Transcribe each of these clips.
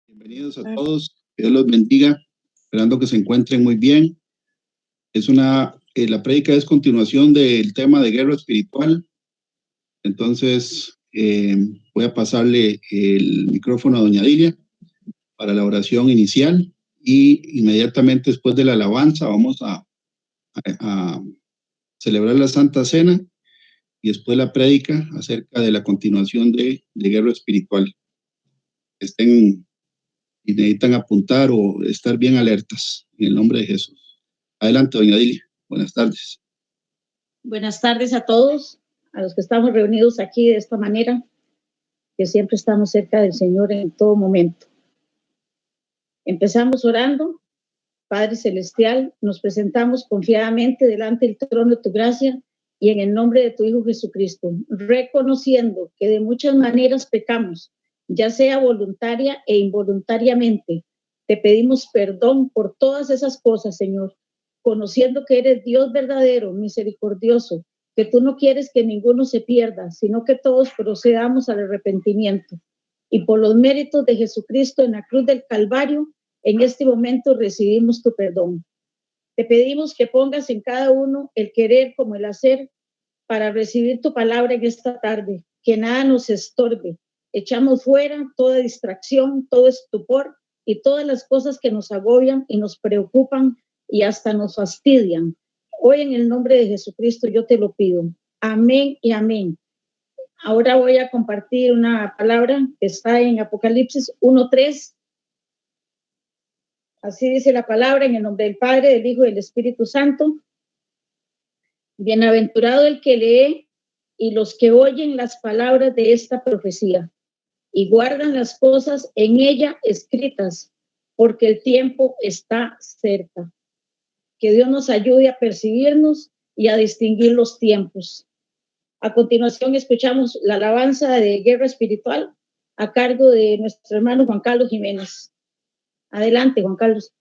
Bienvenidos a todos, que Dios los bendiga, esperando que se encuentren muy bien. La prédica es continuación del tema de guerra espiritual. Entonces, voy a pasarle el micrófono a doña Dilia para la oración inicial y inmediatamente después de la alabanza vamos a celebrar la Santa Cena y después la prédica acerca de la continuación de guerra espiritual. Estén y necesitan apuntar o estar bien alertas en el nombre de Jesús. Adelante, doña Dilia. Buenas tardes. Buenas tardes a todos, a los que estamos reunidos aquí de esta manera, que siempre estamos cerca del Señor en todo momento. Empezamos orando. Padre Celestial, nos presentamos confiadamente delante del trono de tu gracia y en el nombre de tu Hijo Jesucristo, reconociendo que de muchas maneras pecamos, ya sea voluntaria e involuntariamente. Te pedimos perdón por todas esas cosas, Señor, conociendo que eres Dios verdadero, misericordioso, que tú no quieres que ninguno se pierda, sino que todos procedamos al arrepentimiento. Y por los méritos de Jesucristo en la cruz del Calvario, en este momento recibimos tu perdón. Te pedimos que pongas en cada uno el querer como el hacer para recibir tu palabra en esta tarde, que nada nos estorbe. Echamos fuera toda distracción, todo estupor y todas las cosas que nos agobian y nos preocupan y hasta nos fastidian. Hoy en el nombre de Jesucristo yo te lo pido. Amén y amén. Ahora voy a compartir una palabra que está en Apocalipsis 1:3. Así dice la palabra, en el nombre del Padre, del Hijo y del Espíritu Santo. Bienaventurado el que lee y los que oyen las palabras de esta profecía y guardan las cosas en ella escritas, porque el tiempo está cerca. Que Dios nos ayude a percibirnos y a distinguir los tiempos. A continuación escuchamos la alabanza de guerra espiritual a cargo de nuestro hermano Juan Carlos Jiménez. Adelante, Juan Carlos.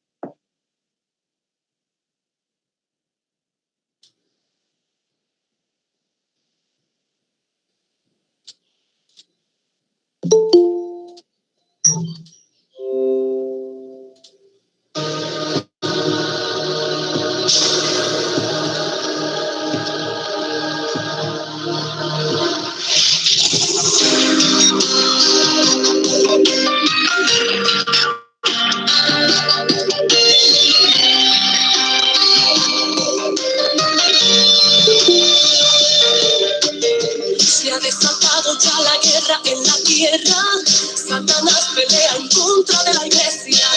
Se ha desatado ya la guerra en la tierra. Satanás pelea en contra de la iglesia,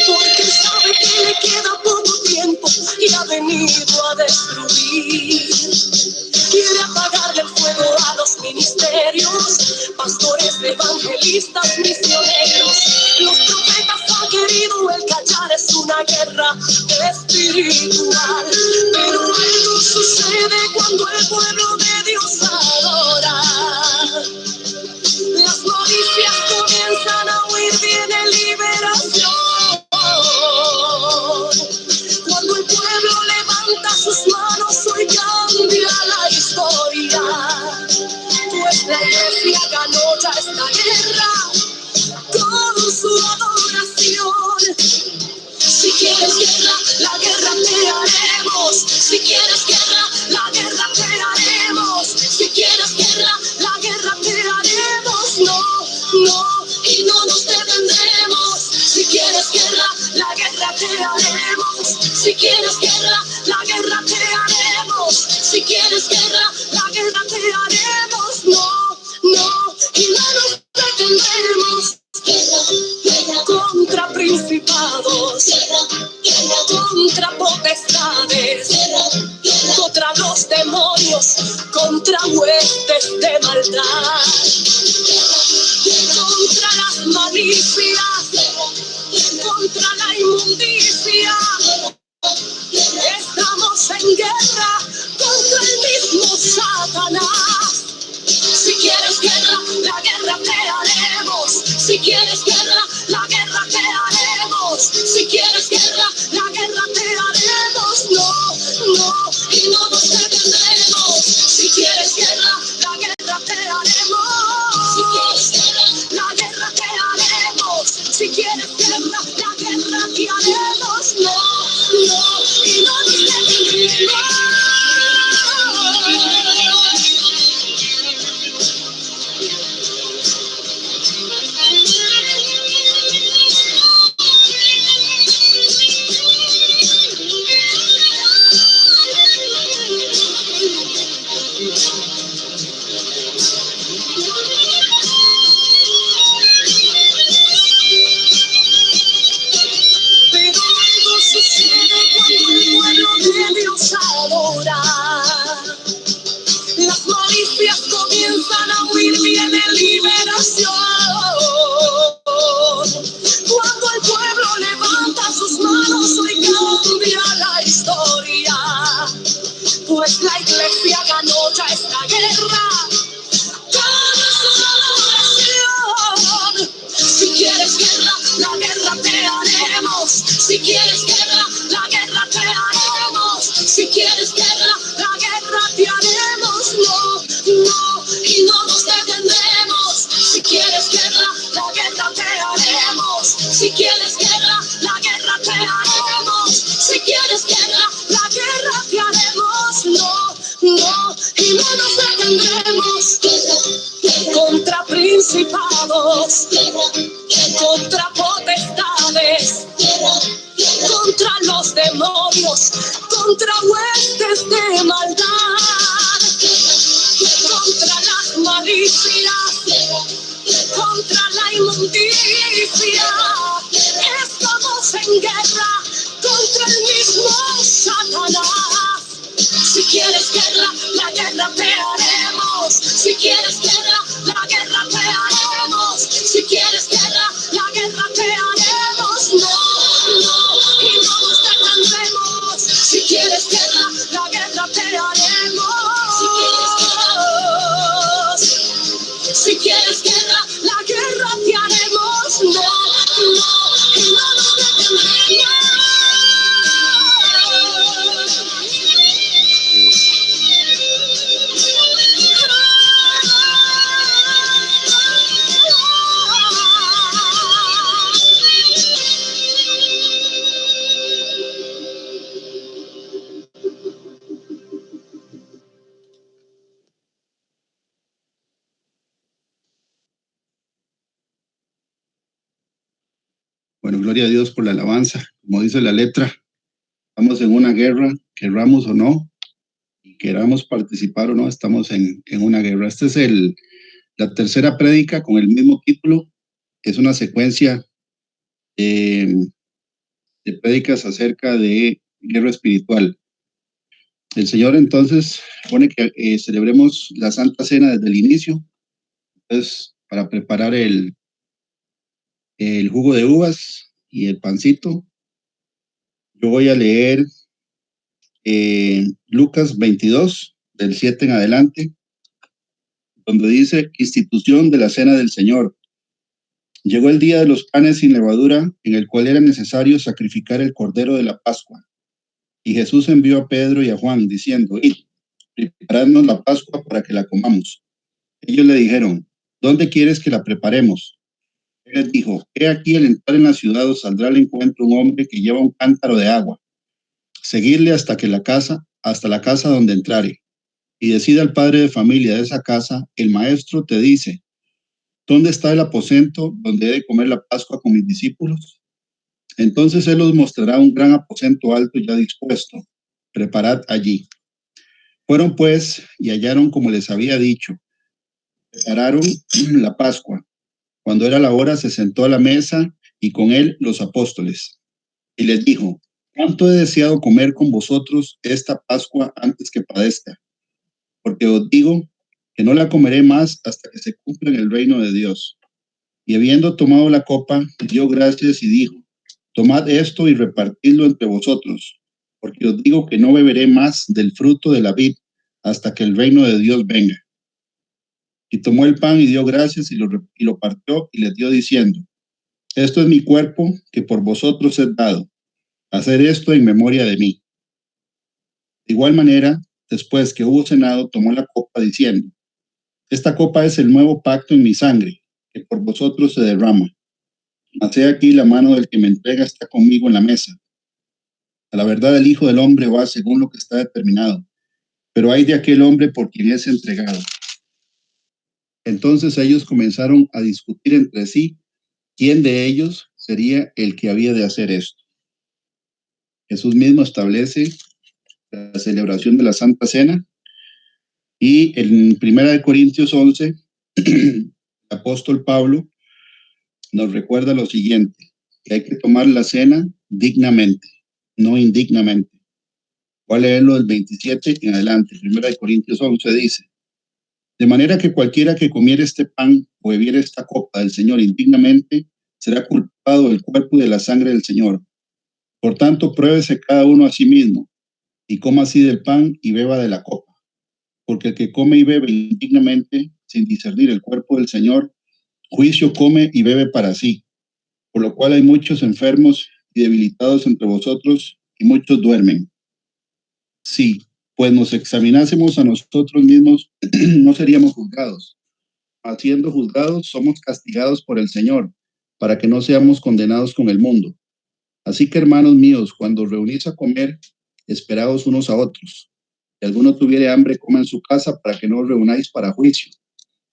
porque sabe que le queda poco tiempo y ha venido a destruir. Quiere apagarle el fuego a los ministerios, pastores, evangelistas, misioneros. Los profetas han querido el callar, es una guerra espiritual. Pero algo sucede cuando el pueblo de Dios adora. Las malicias comienzan a huir, viene liberación. Cuando el pueblo levanta sus manos, hoy cambia la historia. Pues la iglesia ganó ya esta guerra con su adoración. Si quieres guerra, la guerra te haremos. Si quieres guerra, la guerra te haremos. Si quieres guerra, la guerra te haremos. No, no, y no nos detendremos. Si quieres guerra, la guerra te haremos. Si quieres guerra, la guerra te haremos. Si quieres guerra, la guerra te haremos. No, no, y no nos detendremos. Guerra contra principados, contra potestades, contra los demonios, contra huestes de maldad, contra las malicias, contra la inmundicia. Estamos en guerra contra el mismo Satanás. Si quieres guerra, la guerra te haremos. Si quieres guerra, la guerra te haremos. Si quieres guerra, la guerra te haremos. No, no, y no nos detendremos. Si quieres guerra, la guerra te haremos. Si quieres guerra, la guerra te haremos. Si quieres malicias comienzan a huir, viene liberación. Cuando el pueblo levanta sus manos, hoy cambia la historia. Pues la iglesia ganó ya esta guerra. Si quieres guerra, la guerra te haremos. Si quieres guerra, la guerra te haremos. Si quieres guerra, la guerra te haremos. No, no, y no nos detendremos. Si quieres guerra, la guerra te haremos. Si quieres guerra, la guerra te haremos. Si quieres guerra, la guerra te haremos. No, no, y no nos detendremos. Contra principados, contra potestades, contra los demonios, contra huestes de maldad, contra las malicias, contra la inmundicia. Estamos en guerra contra el mismo Satanás. Si quieres guerra, la guerra te haremos. Si quieres guerra, la guerra te haremos. Si quieres guerra, la guerra te haremos. No, no, y no nos detendremos. Si quieres guerra, la guerra te haremos. Si quieres guerra, la guerra te haremos. No, no, y no nos detendremos. Bueno, gloria a Dios por la alabanza. Como dice la letra, estamos en una guerra, querramos o no, y queramos participar o no, estamos en una guerra. Esta es la tercera prédica con el mismo título. Es una secuencia de prédicas acerca de guerra espiritual. El Señor entonces pone que celebremos la Santa Cena desde el inicio, entonces, para preparar el jugo de uvas y el pancito. Yo voy a leer Lucas 22, del 7 en adelante, donde dice: institución de la Cena del Señor. Llegó el día de los panes sin levadura, en el cual era necesario sacrificar el cordero de la Pascua. Y Jesús envió a Pedro y a Juan, diciendo: id, preparadnos la Pascua para que la comamos. Ellos le dijeron: ¿dónde quieres que la preparemos? Él les dijo: he aquí, al entrar en la ciudad os saldrá al encuentro un hombre que lleva un cántaro de agua. Seguidle hasta la casa donde entrare. Y decida al padre de familia de esa casa: el maestro te dice, ¿dónde está el aposento donde he de comer la Pascua con mis discípulos? Entonces él os mostrará un gran aposento alto ya dispuesto. Preparad allí. Fueron pues y hallaron como les había dicho. Prepararon la Pascua. Cuando era la hora, se sentó a la mesa y con él los apóstoles. Y les dijo: ¿cuánto he deseado comer con vosotros esta Pascua antes que padezca? Porque os digo que no la comeré más hasta que se cumpla en el reino de Dios. Y habiendo tomado la copa, dio gracias y dijo: tomad esto y repartidlo entre vosotros, porque os digo que no beberé más del fruto de la vid hasta que el reino de Dios venga. Y tomó el pan y dio gracias y lo partió y les dio diciendo: esto es mi cuerpo que por vosotros es dado. Hacer esto en memoria de mí. De igual manera, después que hubo cenado, tomó la copa diciendo: esta copa es el nuevo pacto en mi sangre, que por vosotros se derrama. Mas he aquí, la mano del que me entrega está conmigo en la mesa. A la verdad, el Hijo del Hombre va según lo que está determinado, pero hay de aquel hombre por quien es entregado. Entonces ellos comenzaron a discutir entre sí quién de ellos sería el que había de hacer esto. Jesús mismo establece la celebración de la Santa Cena, y en 1 Corintios 11, el apóstol Pablo nos recuerda lo siguiente: que hay que tomar la cena dignamente, no indignamente. Voy a leerlo del 27 en adelante. 1 Corintios 11 dice: De manera que cualquiera que comiere este pan o bebiere esta copa del Señor indignamente, será culpado del cuerpo y de la sangre del Señor. Por tanto, pruébese cada uno a sí mismo, y coma así del pan y beba de la copa. Porque el que come y bebe indignamente, sin discernir el cuerpo del Señor, juicio come y bebe para sí. Por lo cual hay muchos enfermos y debilitados entre vosotros, y muchos duermen. Sí, pues nos examinásemos a nosotros mismos, no seríamos juzgados. Mas siendo juzgados, somos castigados por el Señor, para que no seamos condenados con el mundo. Así que, hermanos míos, cuando reunís a comer, esperaos unos a otros. Si alguno tuviere hambre, coma en su casa, para que no os reunáis para juicio.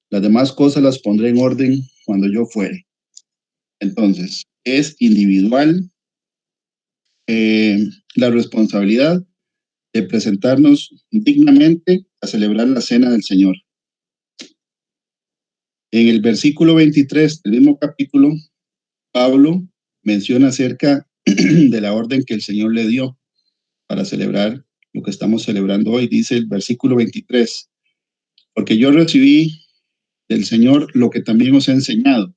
Las demás cosas las pondré en orden cuando yo fuere. Entonces, es individual la responsabilidad de presentarnos dignamente a celebrar la cena del Señor. En el versículo 23 del mismo capítulo, Pablo menciona acerca de la orden que el Señor le dio para celebrar lo que estamos celebrando hoy. Dice el versículo 23, porque yo recibí del Señor lo que también os he enseñado,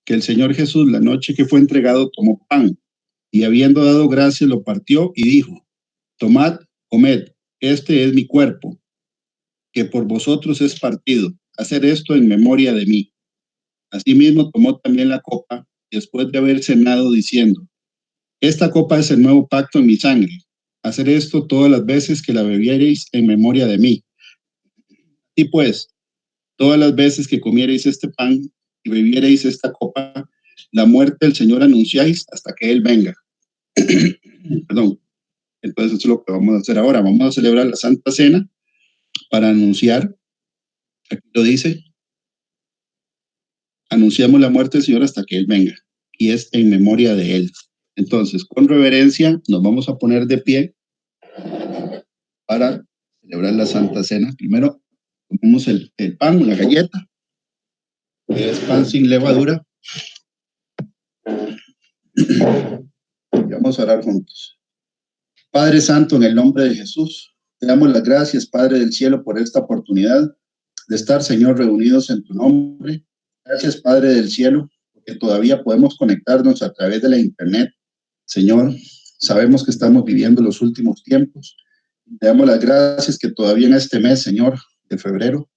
que el Señor Jesús, la noche que fue entregado, tomó pan y habiendo dado gracias lo partió y dijo, tomad, comed, este es mi cuerpo, que por vosotros es partido. Hacer esto en memoria de mí. Asimismo tomó también la copa, después de haber cenado, diciendo, esta copa es el nuevo pacto en mi sangre. Hacer esto todas las veces que la bebiereis en memoria de mí. Y pues, todas las veces que comiereis este pan y bebiereis esta copa, la muerte del Señor anunciáis hasta que Él venga. Perdón. Entonces, eso es lo que vamos a hacer ahora. Vamos a celebrar la Santa Cena para anunciar, aquí lo dice, anunciamos la muerte del Señor hasta que Él venga. Y es en memoria de Él. Entonces, con reverencia, nos vamos a poner de pie para celebrar la Santa Cena. Primero, comemos el pan, la galleta, que es pan sin levadura. Y vamos a orar juntos. Padre Santo, en el nombre de Jesús, te damos las gracias, Padre del cielo, por esta oportunidad de estar, Señor, reunidos en tu nombre. Gracias, Padre del cielo, porque todavía podemos conectarnos a través de la internet. Señor, sabemos que estamos viviendo los últimos tiempos. Te damos las gracias que todavía en este mes, Señor, de febrero,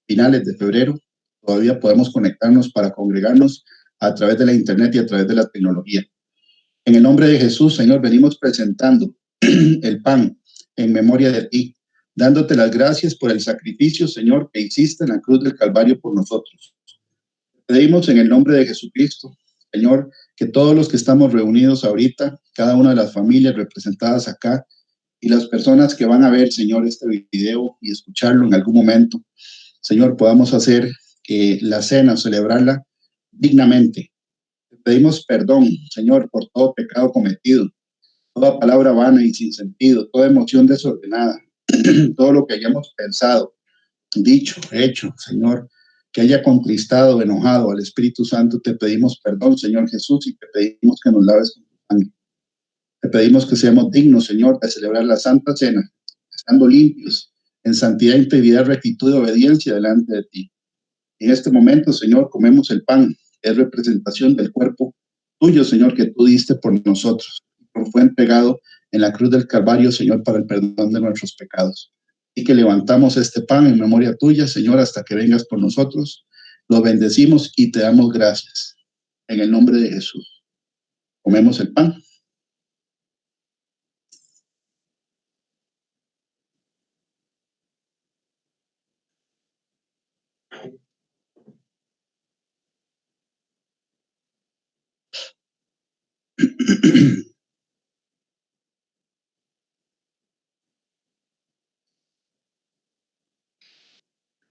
finales de febrero, todavía podemos conectarnos para congregarnos a través de la internet y a través de la tecnología. En el nombre de Jesús, Señor, venimos presentando el pan en memoria de ti, dándote las gracias por el sacrificio, Señor, que hiciste en la cruz del Calvario por nosotros. Te pedimos en el nombre de Jesucristo, Señor, que todos los que estamos reunidos ahorita, cada una de las familias representadas acá y las personas que van a ver, Señor, este video y escucharlo en algún momento, Señor, podamos hacer la cena, celebrarla dignamente. Te pedimos perdón, Señor, por todo pecado cometido, toda palabra vana y sin sentido, toda emoción desordenada, todo lo que hayamos pensado, dicho, hecho, Señor, que haya contristado, enojado al Espíritu Santo, te pedimos perdón, Señor Jesús, y te pedimos que nos laves con tu sangre. Te pedimos que seamos dignos, Señor, de celebrar la Santa Cena, estando limpios, en santidad, integridad, rectitud y obediencia delante de ti. En este momento, Señor, comemos el pan, que es representación del cuerpo tuyo, Señor, que tú diste por nosotros. Fue entregado en la cruz del Calvario, Señor, para el perdón de nuestros pecados. Y que levantamos este pan en memoria tuya, Señor, hasta que vengas por nosotros. Lo bendecimos y te damos gracias. En el nombre de Jesús. Comemos el pan.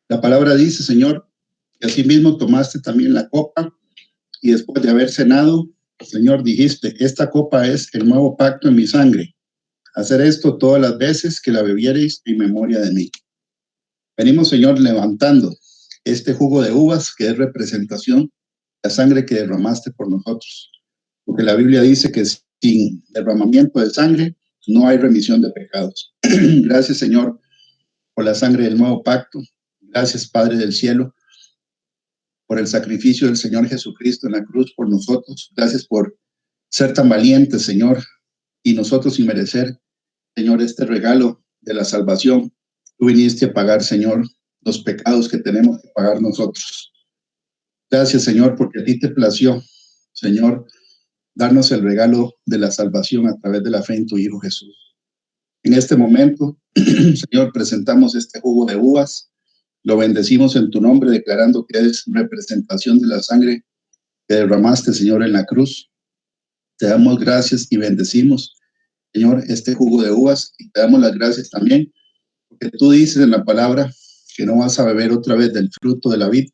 La palabra dice, Señor, que asimismo tomaste también la copa y después de haber cenado, Señor, dijiste, esta copa es el nuevo pacto en mi sangre. Hacer esto todas las veces que la bebiereis en memoria de mí. Venimos, Señor, levantando este jugo de uvas que es representación de la sangre que derramaste por nosotros. Porque la Biblia dice que sin derramamiento de sangre no hay remisión de pecados. Gracias, Señor, por la sangre del nuevo pacto. Gracias, Padre del cielo, por el sacrificio del Señor Jesucristo en la cruz por nosotros. Gracias por ser tan valiente, Señor, y nosotros sin merecer, Señor, este regalo de la salvación. Tú viniste a pagar, Señor, los pecados que tenemos que pagar nosotros. Gracias, Señor, porque a ti te plació, Señor, darnos el regalo de la salvación a través de la fe en tu Hijo Jesús. En este momento, Señor, presentamos este jugo de uvas. Lo bendecimos en tu nombre, declarando que es representación de la sangre que derramaste, Señor, en la cruz. Te damos gracias y bendecimos, Señor, este jugo de uvas, y te damos las gracias también, porque tú dices en la palabra que no vas a beber otra vez del fruto de la vid.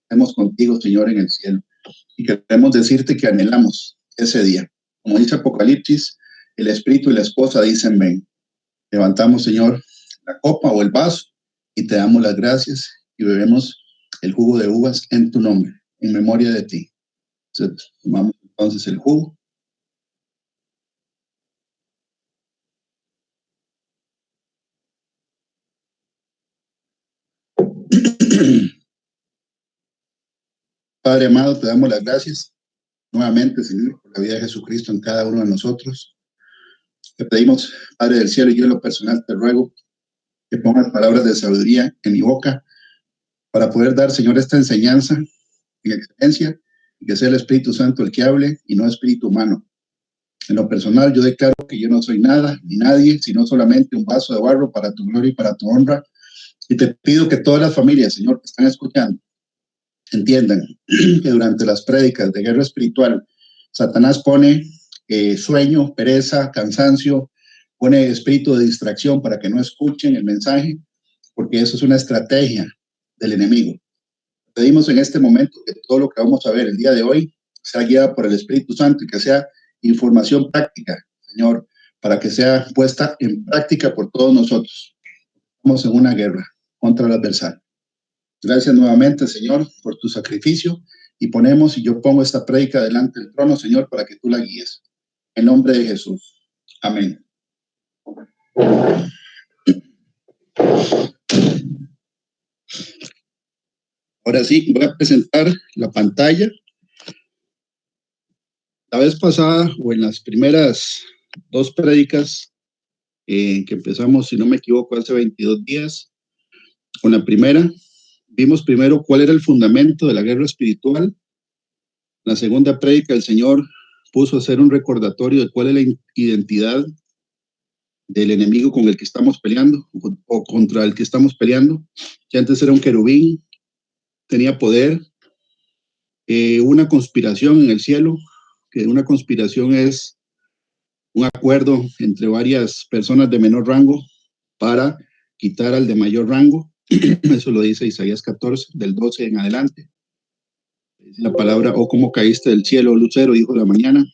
Estemos contigo, Señor, en el cielo. Y queremos decirte que anhelamos ese día. Como dice Apocalipsis, el Espíritu y la esposa dicen ven. Levantamos, Señor, la copa o el vaso y te damos las gracias y bebemos el jugo de uvas en tu nombre, en memoria de ti. Entonces, tomamos entonces el jugo. Padre amado, te damos las gracias nuevamente, Señor, por la vida de Jesucristo en cada uno de nosotros. Te pedimos, Padre del cielo, y yo en lo personal te ruego que pongas palabras de sabiduría en mi boca para poder dar, Señor, esta enseñanza en excelencia y que sea el Espíritu Santo el que hable y no espíritu humano. En lo personal, yo declaro que yo no soy nada ni nadie, sino solamente un vaso de barro para tu gloria y para tu honra. Y te pido que todas las familias, Señor, que están escuchando, entiendan que durante las prédicas de guerra espiritual, Satanás pone sueño, pereza, cansancio, pone espíritu de distracción para que no escuchen el mensaje, porque eso es una estrategia del enemigo. Pedimos en este momento que todo lo que vamos a ver el día de hoy sea guiado por el Espíritu Santo y que sea información práctica, Señor, para que sea puesta en práctica por todos nosotros. Estamos en una guerra contra el adversario. Gracias nuevamente, Señor, por tu sacrificio y yo pongo esta prédica delante del trono, Señor, para que tú la guíes. En nombre de Jesús. Amén. Ahora sí, voy a presentar la pantalla. La vez pasada, o en las primeras dos prédicas que empezamos, si no me equivoco, hace 22 días, con la primera, vimos primero cuál era el fundamento de la guerra espiritual. La segunda prédica, el Señor puso a hacer un recordatorio de cuál es la identidad del enemigo con el que estamos peleando, o contra el que estamos peleando, que antes era un querubín, tenía poder, una conspiración en el cielo, que una conspiración es un acuerdo entre varias personas de menor rango para quitar al de mayor rango. Eso lo dice Isaías 14, del 12 en adelante. La palabra, o como caíste del cielo, lucero, hijo de la mañana,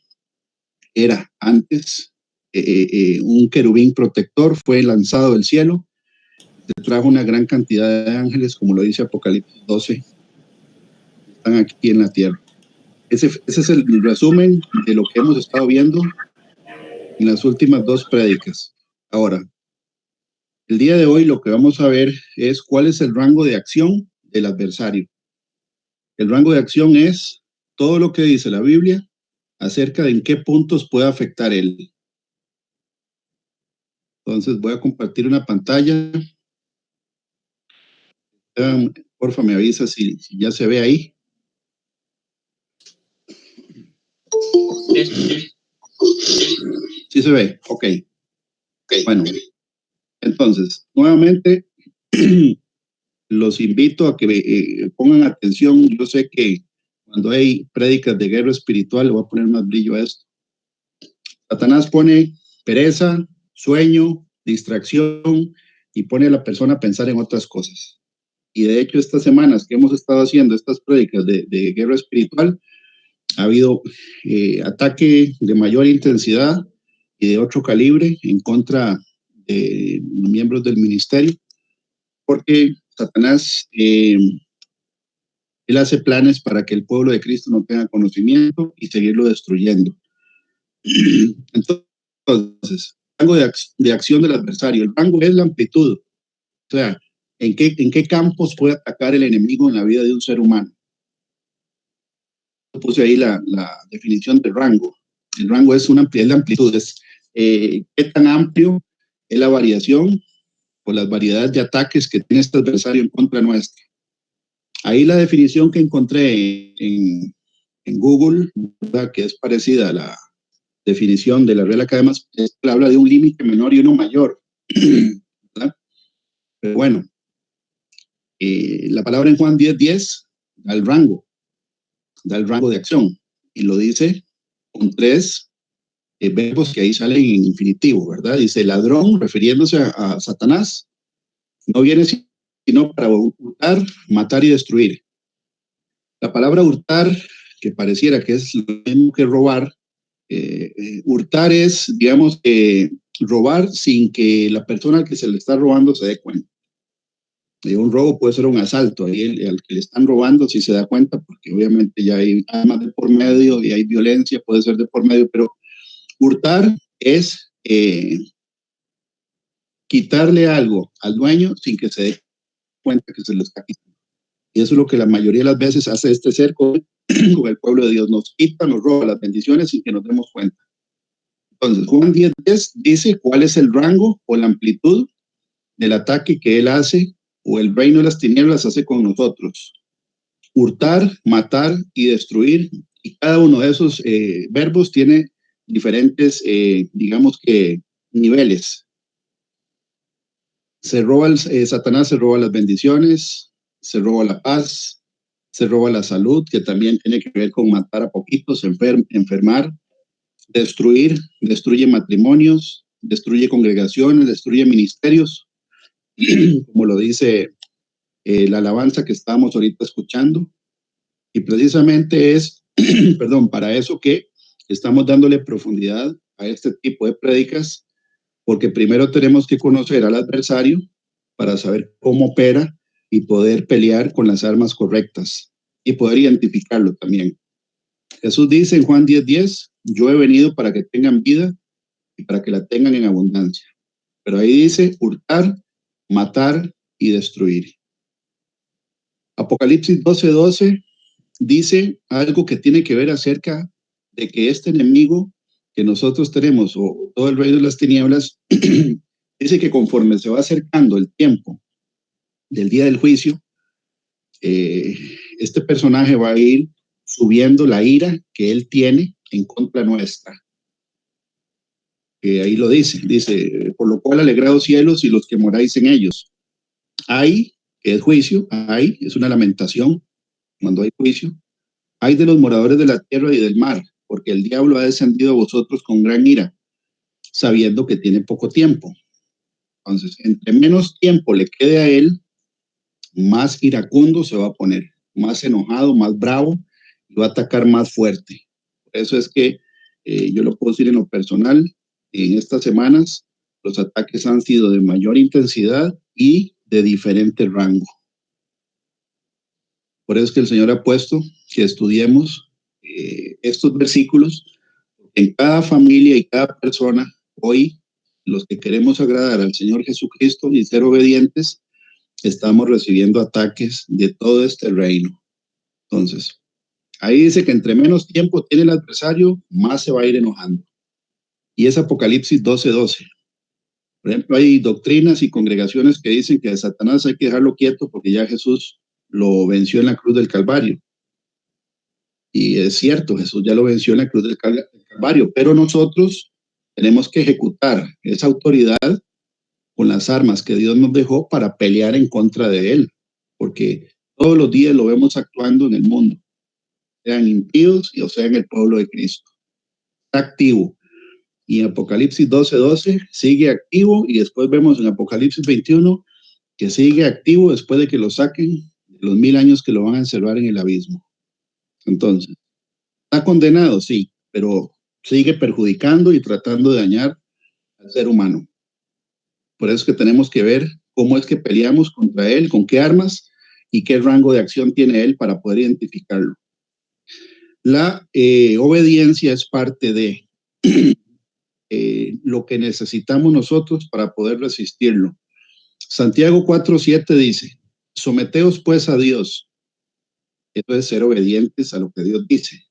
era antes un querubín protector, fue lanzado del cielo, trajo una gran cantidad de ángeles, como lo dice Apocalipsis 12, están aquí en la tierra. Ese es el resumen de lo que hemos estado viendo en las últimas dos prédicas. Ahora, el día de hoy lo que vamos a ver es cuál es el rango de acción del adversario. El rango de acción es todo lo que dice la Biblia acerca de en qué puntos puede afectar él. Entonces voy a compartir una pantalla. Porfa, me avisa si ya se ve ahí. Sí se ve, ok. Bueno, entonces, nuevamente, los invito a que pongan atención. Yo sé que cuando hay prédicas de guerra espiritual, le voy a poner más brillo a esto. Satanás pone pereza, sueño, distracción y pone a la persona a pensar en otras cosas. Y de hecho, estas semanas que hemos estado haciendo estas prédicas de guerra espiritual, ha habido ataque de mayor intensidad y de otro calibre en contra de miembros del ministerio, porque Satanás, él hace planes para que el pueblo de Cristo no tenga conocimiento y seguirlo destruyendo. Entonces, rango de acción del adversario. El rango es la amplitud. O sea, ¿En qué campos puede atacar el enemigo en la vida de un ser humano? Puse ahí la definición de rango. El rango es la amplitud, es qué tan amplio es la variación o las variedades de ataques que tiene este adversario en contra nuestra. Ahí la definición que encontré en Google, ¿verdad?, que es parecida a la definición de la Real Academia, habla de un límite menor y uno mayor, ¿verdad? Pero bueno, la palabra en Juan 10:10 da el rango de acción, y lo dice con 3 verbos que ahí salen en infinitivo, ¿verdad? Dice ladrón, refiriéndose a Satanás, no viene sino para hurtar, matar y destruir. La palabra hurtar, que pareciera que es lo mismo que robar, hurtar es, digamos, robar sin que la persona al que se le está robando se dé cuenta. Un robo puede ser un asalto, ahí al que le están robando sí se da cuenta, porque obviamente ya hay armas de por medio y hay violencia, puede ser de por medio, pero hurtar es quitarle algo al dueño sin que se dé cuenta que se lo está quitando. Y eso es lo que la mayoría de las veces hace este ser con el pueblo de Dios. Nos quita, nos roba las bendiciones sin que nos demos cuenta. Entonces, Juan 10:10 dice cuál es el rango o la amplitud del ataque que él hace o el reino de las tinieblas hace con nosotros. Hurtar, matar y destruir. Y cada uno de esos verbos tiene diferentes, digamos que, niveles. Satanás se roba las bendiciones, se roba la paz, se roba la salud, que también tiene que ver con matar a poquitos, enfermar, destruye matrimonios, destruye congregaciones, destruye ministerios, como lo dice la alabanza que estamos ahorita escuchando. Y precisamente es, perdón, para eso que estamos dándole profundidad a este tipo de prédicas, porque primero tenemos que conocer al adversario para saber cómo opera y poder pelear con las armas correctas y poder identificarlo también. Jesús dice en Juan 10:10, yo he venido para que tengan vida y para que la tengan en abundancia. Pero ahí dice hurtar, matar y destruir. Apocalipsis 12:12 dice algo que tiene que ver acerca de que este enemigo que nosotros tenemos, o todo el reino de las tinieblas, dice que conforme se va acercando el tiempo del día del juicio, este personaje va a ir subiendo la ira que él tiene en contra nuestra. Ahí lo dice, por lo cual alegrados cielos y los que moráis en ellos. Hay, que es juicio, hay, es una lamentación cuando hay juicio. Hay de los moradores de la tierra y del mar, porque el diablo ha descendido a vosotros con gran ira, sabiendo que tiene poco tiempo. Entonces, entre menos tiempo le quede a él, más iracundo se va a poner, más enojado, más bravo, y va a atacar más fuerte. Por eso es que yo lo puedo decir en lo personal, en estas semanas los ataques han sido de mayor intensidad y de diferente rango. Por eso es que el Señor ha puesto que estudiemos estos versículos. En cada familia y cada persona, hoy, los que queremos agradar al Señor Jesucristo y ser obedientes, estamos recibiendo ataques de todo este reino. Entonces, ahí dice que entre menos tiempo tiene el adversario, más se va a ir enojando. Y es Apocalipsis 12:12. Por ejemplo, hay doctrinas y congregaciones que dicen que a Satanás hay que dejarlo quieto porque ya Jesús lo venció en la cruz del Calvario. Y es cierto, Jesús ya lo venció en la cruz del Calvario, pero nosotros tenemos que ejecutar esa autoridad con las armas que Dios nos dejó para pelear en contra de él, porque todos los días lo vemos actuando en el mundo, sean impíos o sea en el pueblo de Cristo. Está activo. Y en Apocalipsis 12:12 sigue activo, y después vemos en Apocalipsis 21 que sigue activo después de que lo saquen de los 1000 años que lo van a encerrar en el abismo. Entonces, ¿está condenado? Sí, pero sigue perjudicando y tratando de dañar al ser humano. Por eso es que tenemos que ver cómo es que peleamos contra él, con qué armas y qué rango de acción tiene él para poder identificarlo. La obediencia es parte de lo que necesitamos nosotros para poder resistirlo. Santiago 4:7 dice, someteos pues a Dios. Eso es ser obedientes a lo que Dios dice.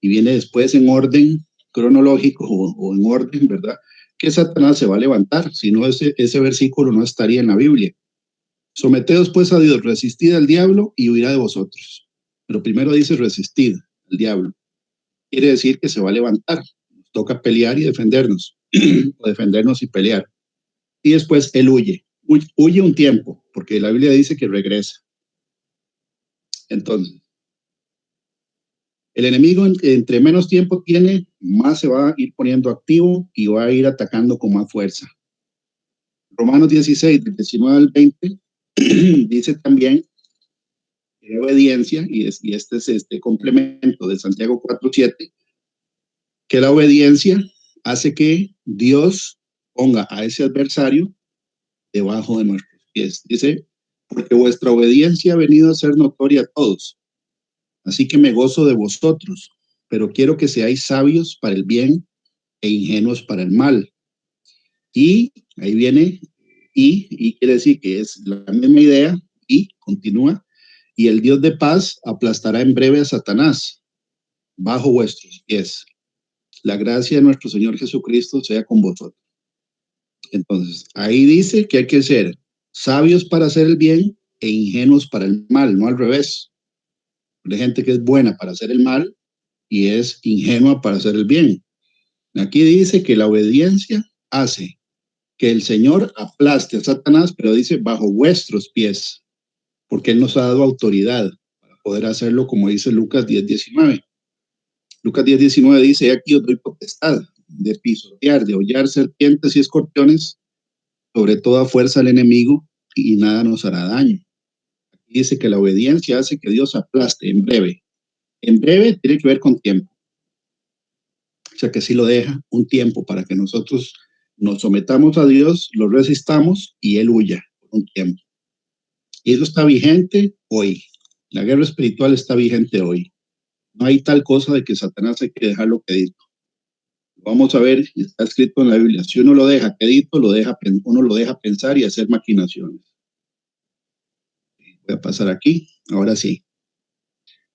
Y viene después en orden cronológico o en orden, ¿verdad? Que Satanás se va a levantar. Si no, ese versículo no estaría en la Biblia. Someteos pues a Dios, resistid al diablo y huirá de vosotros. Pero primero dice resistid al diablo. Quiere decir que se va a levantar. Nos toca pelear y defendernos. O defendernos y pelear. Y después él huye. Huye un tiempo, porque la Biblia dice que regresa. Entonces, el enemigo entre menos tiempo tiene, más se va a ir poniendo activo y va a ir atacando con más fuerza. Romanos 16, del 19 al 20, dice también que obediencia, y este es este complemento de Santiago 4:7, que la obediencia hace que Dios ponga a ese adversario debajo de nuestros pies. Dice, porque vuestra obediencia ha venido a ser notoria a todos. Así que me gozo de vosotros, pero quiero que seáis sabios para el bien e ingenuos para el mal. Y ahí viene, y quiere decir que es la misma idea, y continúa, y el Dios de paz aplastará en breve a Satanás bajo vuestros pies. La gracia de nuestro Señor Jesucristo sea con vosotros. Entonces, ahí dice que hay que ser sabios para hacer el bien e ingenuos para el mal, no al revés. Hay gente que es buena para hacer el mal y es ingenua para hacer el bien. Aquí dice que la obediencia hace que el Señor aplaste a Satanás, pero dice bajo vuestros pies, porque Él nos ha dado autoridad para poder hacerlo, como dice Lucas 10:19. Lucas 10:19 dice, aquí os doy potestad de pisotear, de hollar serpientes y escorpiones sobre toda fuerza al enemigo y nada nos hará daño. Aquí dice que la obediencia hace que Dios aplaste en breve. En breve tiene que ver con tiempo. O sea que sí lo deja un tiempo para que nosotros nos sometamos a Dios, lo resistamos y Él huya por un tiempo. Y eso está vigente hoy. La guerra espiritual está vigente hoy. No hay tal cosa de que Satanás hay que dejarlo quedito. Vamos a ver, está escrito en la Biblia. Si uno lo deja quedito, uno lo deja pensar y hacer maquinaciones. Voy a pasar aquí. Ahora sí.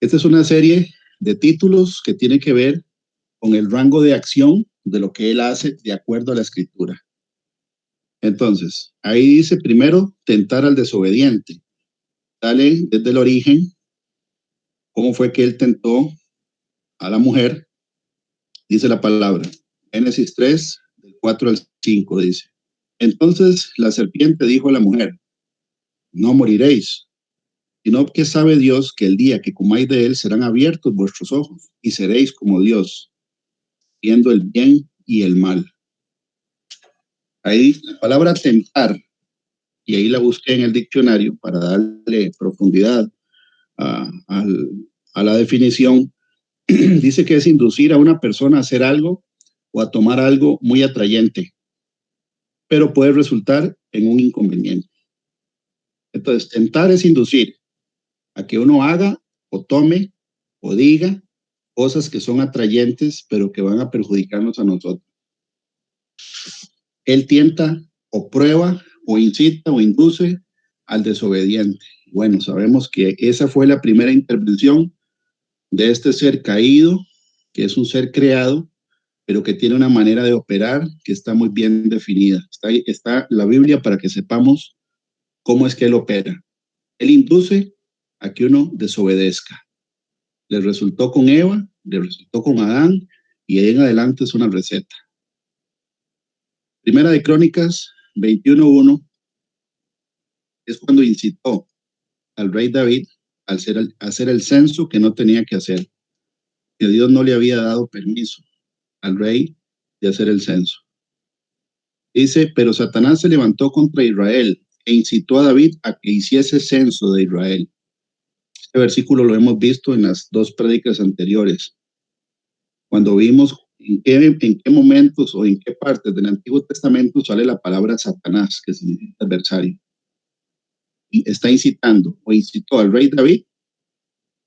Esta es una serie de títulos que tiene que ver con el rango de acción de lo que Él hace de acuerdo a la Escritura. Entonces, ahí dice primero, tentar al desobediente. Sale desde el origen, cómo fue que Él tentó a la mujer, dice la palabra. Génesis 3, del 4 al 5, dice. Entonces la serpiente dijo a la mujer, no moriréis, sino que sabe Dios que el día que comáis de él serán abiertos vuestros ojos y seréis como Dios, viendo el bien y el mal. Ahí la palabra tentar, y ahí la busqué en el diccionario para darle profundidad a la definición, dice que es inducir a una persona a hacer algo o a tomar algo muy atrayente, pero puede resultar en un inconveniente. Entonces, tentar es inducir a que uno haga o tome o diga cosas que son atrayentes, pero que van a perjudicarnos a nosotros. Él tienta o prueba o incita o induce al desobediente. Bueno, sabemos que esa fue la primera intervención de este ser caído, que es un ser creado, pero que tiene una manera de operar que está muy bien definida. Está la Biblia para que sepamos cómo es que él opera. Él induce a que uno desobedezca. Le resultó con Eva, le resultó con Adán, y ahí en adelante es una receta. Primera de Crónicas 21:1 es cuando incitó al rey David a hacer el censo que no tenía que hacer, que Dios no le había dado permiso al rey de hacer el censo. Dice, pero Satanás se levantó contra Israel e incitó a David a que hiciese censo de Israel. Este versículo lo hemos visto en las dos prédicas anteriores, cuando vimos en qué momentos o en qué partes del Antiguo Testamento sale la palabra Satanás, que significa adversario. Y está incitando o incitó al rey David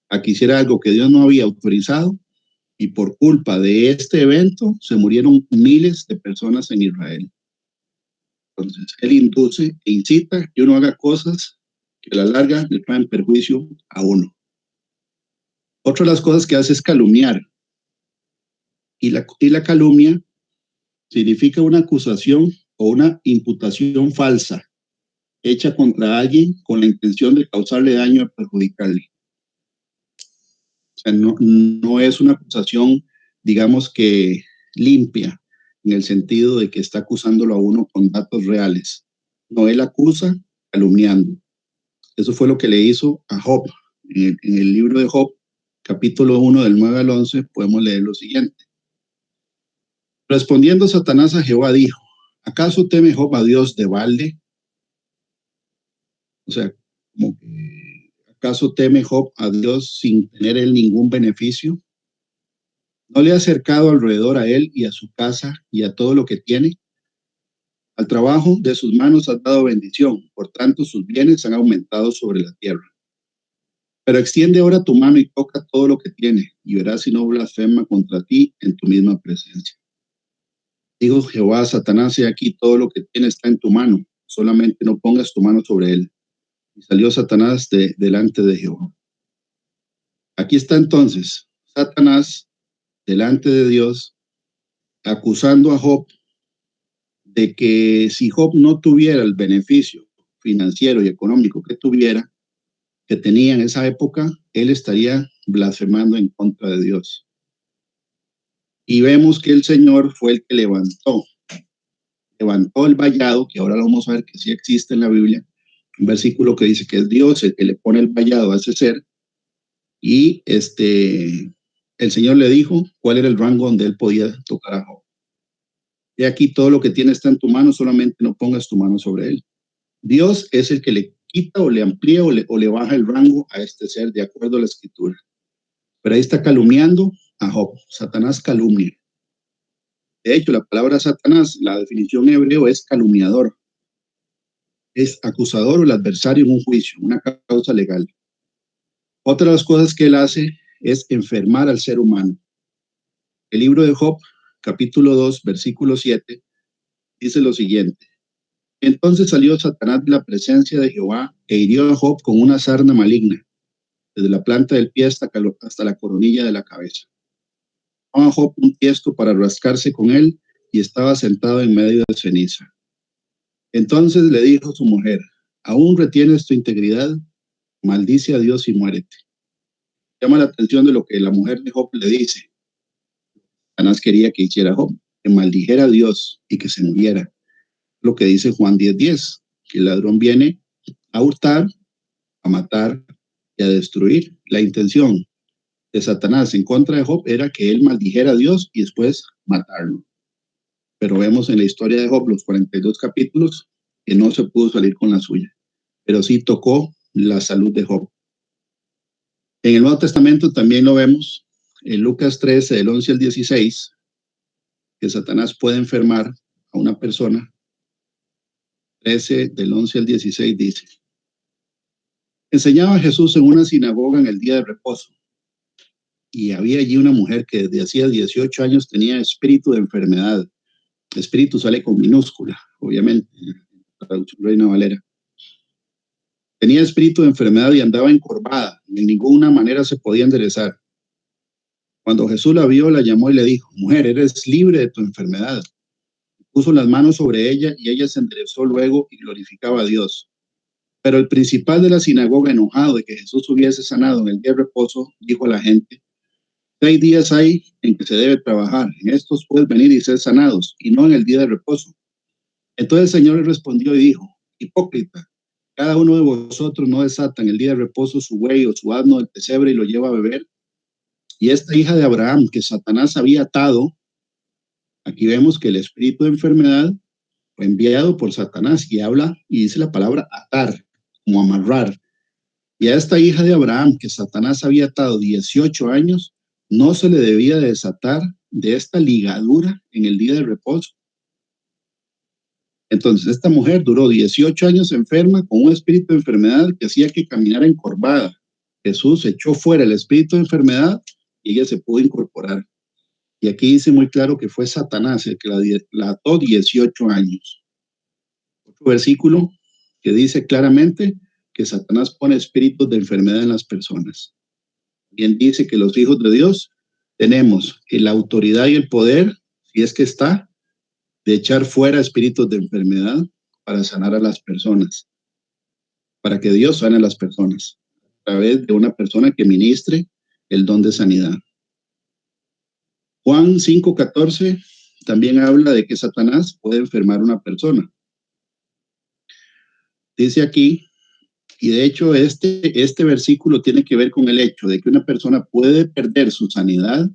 a que hiciera algo que Dios no había autorizado, y por culpa de este evento se murieron miles de personas en Israel. Entonces, él induce e incita que uno haga cosas que a la larga le traen perjuicio a uno. Otra de las cosas que hace es calumniar. Y la calumnia significa una acusación o una imputación falsa hecha contra alguien con la intención de causarle daño o perjudicarle. O sea, no es una acusación, digamos que limpia, en el sentido de que está acusándolo a uno con datos reales. No, él acusa calumniando. Eso fue lo que le hizo a Job. En el libro de Job, capítulo 1, del 9 al 11, podemos leer lo siguiente. Respondiendo Satanás a Jehová dijo, ¿acaso teme Job a Dios de balde? O sea, como que, ¿acaso teme Job a Dios sin tener él ningún beneficio? ¿No le ha acercado alrededor a él y a su casa y a todo lo que tiene? Al trabajo de sus manos has dado bendición, por tanto sus bienes han aumentado sobre la tierra. Pero extiende ahora tu mano y toca todo lo que tiene, y verás si no blasfema contra ti en tu misma presencia. Dijo Jehová a Satanás, he aquí todo lo que tiene está en tu mano, solamente no pongas tu mano sobre él. Y salió Satanás delante de Jehová. Aquí está entonces Satanás delante de Dios, acusando a Job de que si Job no tuviera el beneficio financiero y económico que tenía en esa época, él estaría blasfemando en contra de Dios. Y vemos que el Señor fue el que levantó el vallado, que ahora lo vamos a ver que sí existe en la Biblia, un versículo que dice que es Dios el que le pone el vallado a ese ser, y el Señor le dijo cuál era el rango donde él podía tocar a Job. He aquí todo lo que tiene está en tu mano, solamente no pongas tu mano sobre él. Dios es el que le quita o le amplía o le baja el rango a este ser de acuerdo a la escritura. Pero ahí está calumniando a Job. Satanás calumnia. De hecho, la palabra Satanás, la definición hebreo es calumniador. Es acusador o el adversario en un juicio, una causa legal. Otra de las cosas que él hace es enfermar al ser humano. El libro de Job, capítulo 2, versículo 7, dice lo siguiente. Entonces salió Satanás de la presencia de Jehová e hirió a Job con una sarna maligna, desde la planta del pie hasta la coronilla de la cabeza. Tomó a Job un tiesto para rascarse con él y estaba sentado en medio de ceniza. Entonces le dijo su mujer, ¿aún retienes tu integridad? Maldice a Dios y muérete. Llama la atención de lo que la mujer de Job le dice. Satanás quería que hiciera Job, que maldijera a Dios y que se muriera. Lo que dice Juan 10:10, que el ladrón viene a hurtar, a matar y a destruir. La intención de Satanás en contra de Job era que él maldijera a Dios y después matarlo. Pero vemos en la historia de Job, los 42 capítulos, que no se pudo salir con la suya, pero sí tocó la salud de Job. En el Nuevo Testamento también lo vemos, en Lucas 13, del 11 al 16, que Satanás puede enfermar a una persona. 13, del 11 al 16 dice, enseñaba Jesús en una sinagoga en el día de reposo, y había allí una mujer que desde hacía 18 años tenía espíritu de enfermedad. Espíritu sale con minúscula, obviamente, traducción Reina Valera. Tenía espíritu de enfermedad y andaba encorvada, de ninguna manera se podía enderezar. Cuando Jesús la vio, la llamó y le dijo, mujer, eres libre de tu enfermedad. Puso las manos sobre ella y ella se enderezó luego y glorificaba a Dios. Pero el principal de la sinagoga, enojado de que Jesús hubiese sanado en el día de reposo, dijo a la gente, 6 días hay en que se debe trabajar, en estos puedes venir y ser sanados, y no en el día de reposo. Entonces el Señor le respondió y dijo, hipócrita, cada uno de vosotros no desata en el día de reposo su buey o su asno del pesebre y lo lleva a beber. Y esta hija de Abraham que Satanás había atado, aquí vemos que el espíritu de enfermedad fue enviado por Satanás y habla y dice la palabra atar, como amarrar. Y a esta hija de Abraham que Satanás había atado 18 años, no se le debía de desatar de esta ligadura en el día de reposo. Entonces esta mujer duró 18 años enferma con un espíritu de enfermedad que hacía que caminara encorvada. Jesús echó fuera el espíritu de enfermedad y ella se pudo incorporar. Y aquí dice muy claro que fue Satanás el que la ató 18 años. Otro versículo que dice claramente que Satanás pone espíritus de enfermedad en las personas. Bien dice que los hijos de Dios tenemos la autoridad y el poder, si es que está, de echar fuera espíritus de enfermedad para sanar a las personas, para que Dios sane a las personas, a través de una persona que ministre el don de sanidad. Juan 5:14 también habla de que Satanás puede enfermar a una persona. Dice aquí, y de hecho este versículo tiene que ver con el hecho de que una persona puede perder su sanidad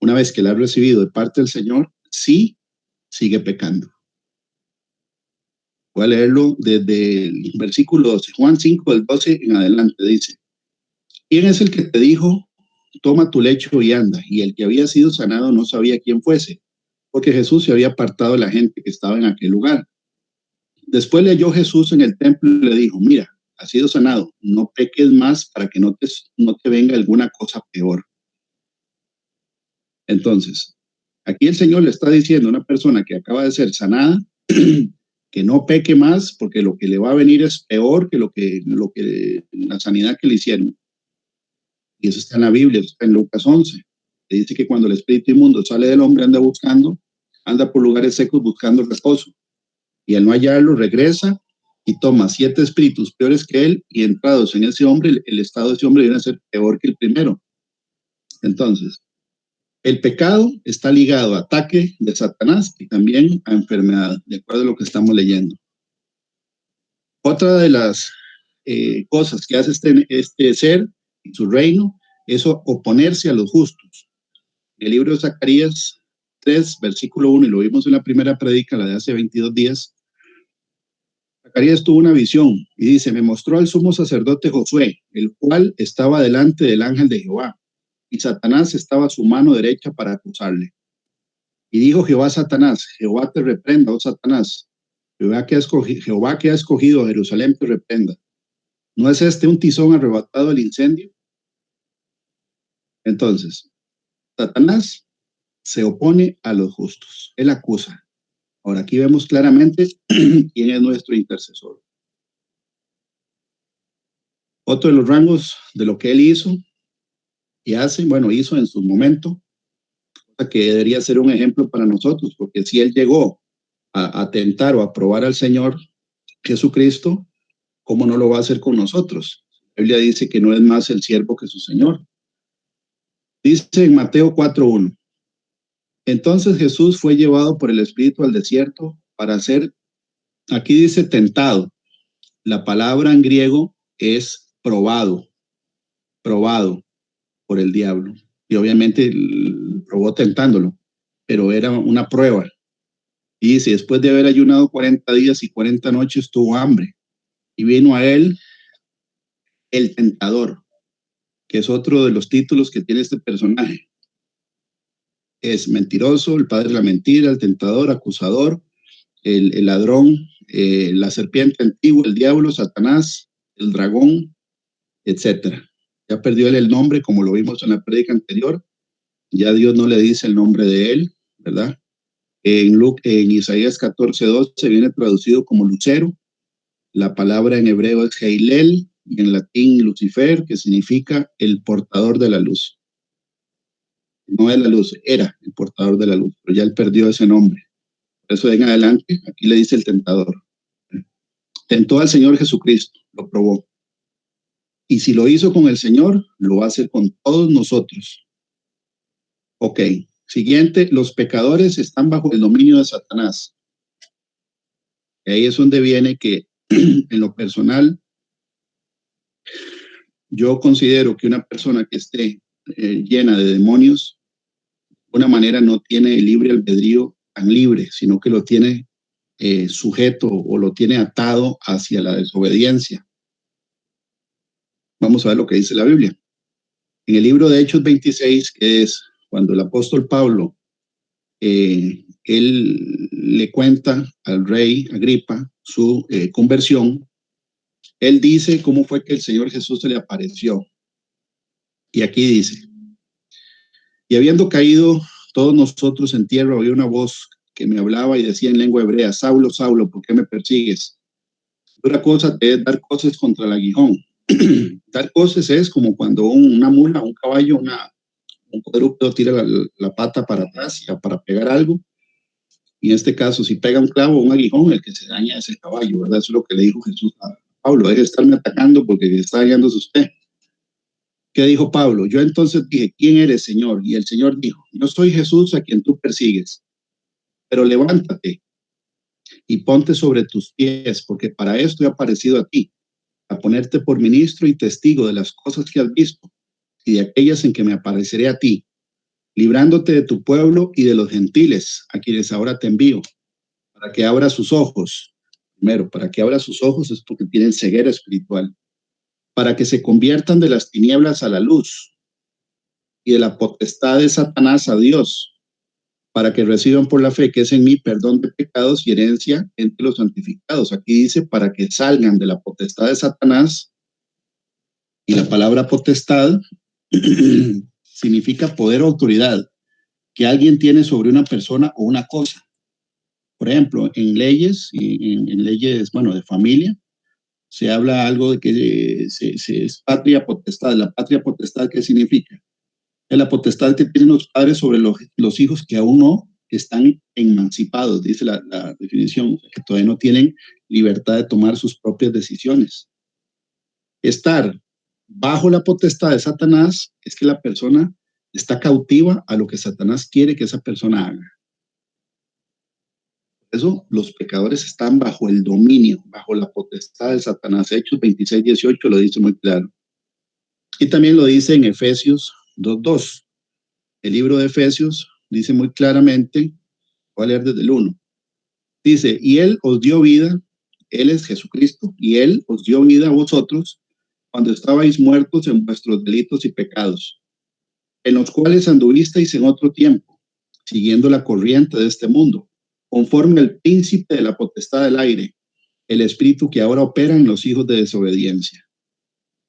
una vez que la ha recibido de parte del Señor, si sigue pecando. Voy a leerlo desde el versículo 12, Juan 5, del 12 en adelante, dice: ¿Quién es el que te dijo, toma tu lecho y anda? Y el que había sido sanado no sabía quién fuese, porque Jesús se había apartado de la gente que estaba en aquel lugar. Después le halló Jesús en el templo y le dijo: mira, has sido sanado, no peques más para que no te venga alguna cosa peor. Entonces, aquí el Señor le está diciendo a una persona que acaba de ser sanada que no peque más, porque lo que le va a venir es peor que la sanidad que le hicieron. Y eso está en la Biblia, eso está en Lucas 11. Que dice que cuando el espíritu inmundo sale del hombre, anda por lugares secos buscando reposo. Y al no hallarlo, regresa y toma 7 espíritus peores que él, y entrados en ese hombre, el estado de ese hombre viene a ser peor que el primero. Entonces, el pecado está ligado a ataque de Satanás y también a enfermedad, de acuerdo a lo que estamos leyendo. Otra de las cosas que hace este ser y su reino es oponerse a los justos. En el libro de Zacarías 3, versículo 1, y lo vimos en la primera prédica, la de hace 22 días, Zacarías tuvo una visión y dice: me mostró al sumo sacerdote Josué, el cual estaba delante del ángel de Jehová, y Satanás estaba a su mano derecha para acusarle. Y dijo Jehová a Satanás: Jehová te reprenda, oh Satanás. Jehová que ha escogido a Jerusalén te reprenda. ¿No es este un tizón arrebatado del incendio? Entonces, Satanás se opone a los justos. Él acusa. Ahora aquí vemos claramente quién es nuestro intercesor. Otro de los rangos de lo que él hizo y hace, hizo en su momento, que debería ser un ejemplo para nosotros, porque si él llegó a tentar o a probar al Señor Jesucristo, ¿cómo no lo va a hacer con nosotros? La Biblia dice que no es más el siervo que su Señor. Dice en Mateo 4:1: entonces Jesús fue llevado por el Espíritu al desierto para ser, aquí dice tentado. La palabra en griego es probado por el diablo. Y obviamente probó tentándolo, pero era una prueba. Y dice: después de haber ayunado 40 días y 40 noches, tuvo hambre. Y vino a él el tentador, que es otro de los títulos que tiene este personaje. Es mentiroso, el padre de la mentira, el tentador, acusador, el ladrón, la serpiente antigua, el diablo, Satanás, el dragón, etcétera. Ya perdió él el nombre, como lo vimos en la prédica anterior. Ya Dios no le dice el nombre de él, ¿verdad? En Isaías 14:12 viene traducido como lucero. La palabra en hebreo es Heilel, y en latín Lucifer, que significa el portador de la luz. No es la luz, era el portador de la luz, pero ya él perdió ese nombre. Por eso en adelante, aquí le dice el tentador. Tentó al Señor Jesucristo, lo probó. Y si lo hizo con el Señor, lo va a hacer con todos nosotros. Ok, siguiente: los pecadores están bajo el dominio de Satanás. Y ahí es donde viene que, en lo personal, yo considero que una persona que esté llena de demonios, de una manera no tiene el libre albedrío tan libre, sino que lo tiene sujeto o lo tiene atado hacia la desobediencia. Vamos a ver lo que dice la Biblia. En el libro de Hechos 26, que es cuando el apóstol Pablo, él le cuenta al rey Agripa su conversión, él dice cómo fue que el Señor Jesús se le apareció. Y aquí dice: y habiendo caído todos nosotros en tierra, oí una voz que me hablaba y decía en lengua hebrea, Saulo, Saulo, ¿por qué me persigues? Otra cosa es dar coces contra el aguijón. Dar coces es como cuando una mula, un caballo, un cuadrúpedo tira la pata para atrás para pegar algo. Y en este caso, si pega un clavo o un aguijón, el que se daña es el caballo, ¿verdad? Eso es lo que le dijo Jesús a Pablo, deje de estarme atacando porque está dañándose usted. ¿Qué dijo Pablo? Yo entonces dije, ¿quién eres, Señor? Y el Señor dijo, yo soy Jesús a quien tú persigues, pero levántate y ponte sobre tus pies, porque para esto he aparecido a ti, a ponerte por ministro y testigo de las cosas que has visto y de aquellas en que me apareceré a ti, librándote de tu pueblo y de los gentiles, a quienes ahora te envío, para que abra sus ojos. Primero, para que abra sus ojos es porque tienen ceguera espiritual, para que se conviertan de las tinieblas a la luz y de la potestad de Satanás a Dios, para que reciban por la fe que es en mí perdón de pecados y herencia entre los santificados. Aquí dice para que salgan de la potestad de Satanás, y la palabra potestad significa poder o autoridad que alguien tiene sobre una persona o una cosa. Por ejemplo, en leyes, en leyes, bueno, de familia, se habla algo de que es patria potestad. La patria potestad, ¿qué significa? Es la potestad que tienen los padres sobre los hijos que aún no están emancipados, dice la definición, que todavía no tienen libertad de tomar sus propias decisiones. Estar bajo la potestad de Satanás es que la persona está cautiva a lo que Satanás quiere que esa persona haga. Por eso los pecadores están bajo el dominio, bajo la potestad de Satanás. Hechos 26:18 lo dice muy claro. Y también lo dice en Efesios 2:2. El libro de Efesios dice muy claramente, voy a leer desde el 1. Dice, y Él os dio vida, Él es Jesucristo, y Él os dio vida a vosotros cuando estabais muertos en vuestros delitos y pecados, en los cuales anduvisteis en otro tiempo, siguiendo la corriente de este mundo, conforme al príncipe de la potestad del aire, el espíritu que ahora opera en los hijos de desobediencia,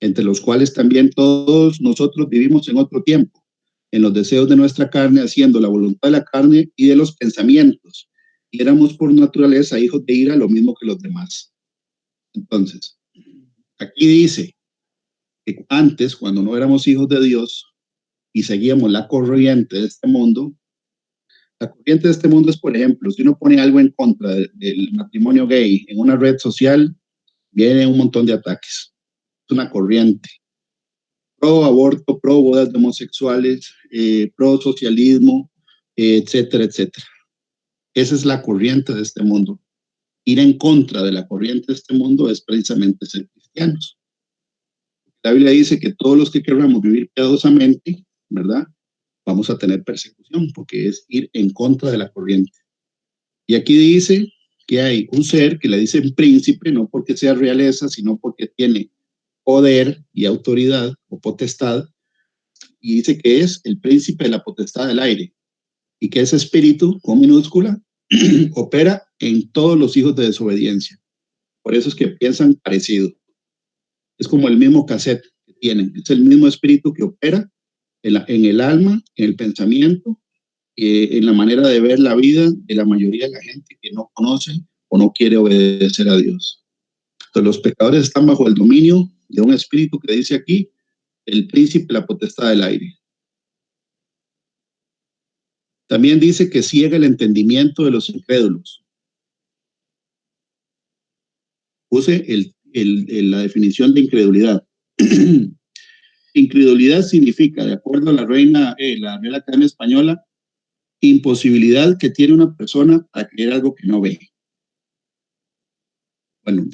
entre los cuales también todos nosotros vivimos en otro tiempo, en los deseos de nuestra carne, haciendo la voluntad de la carne y de los pensamientos, y éramos por naturaleza hijos de ira, lo mismo que los demás. Entonces, aquí dice que antes, cuando no éramos hijos de Dios y seguíamos la corriente de este mundo, la corriente de este mundo es, por ejemplo, si uno pone algo en contra del matrimonio gay en una red social, viene un montón de ataques. Es una corriente. Pro aborto, pro bodas de homosexuales, pro socialismo, etcétera, etcétera. Esa es la corriente de este mundo. Ir en contra de la corriente de este mundo es precisamente ser cristianos. La Biblia dice que todos los que queramos vivir piadosamente, ¿verdad? Vamos a tener persecución porque es ir en contra de la corriente. Y aquí dice que hay un ser que le dicen príncipe, no porque sea realeza, sino porque tiene poder y autoridad o potestad, y dice que es el príncipe de la potestad del aire, y que ese espíritu, con minúscula, opera en todos los hijos de desobediencia. Por eso es que piensan parecido. Es como el mismo cassette que tienen, es el mismo espíritu que opera en el alma, en el pensamiento, en la manera de ver la vida de la mayoría de la gente que no conoce o no quiere obedecer a Dios. Entonces los pecadores están bajo el dominio de un espíritu que dice aquí, el príncipe de la potestad del aire. También dice que ciega el entendimiento de los incrédulos. Puse la definición de incredulidad. Incredulidad significa, de acuerdo a la Real Academia Española, imposibilidad que tiene una persona a creer algo que no ve. Bueno,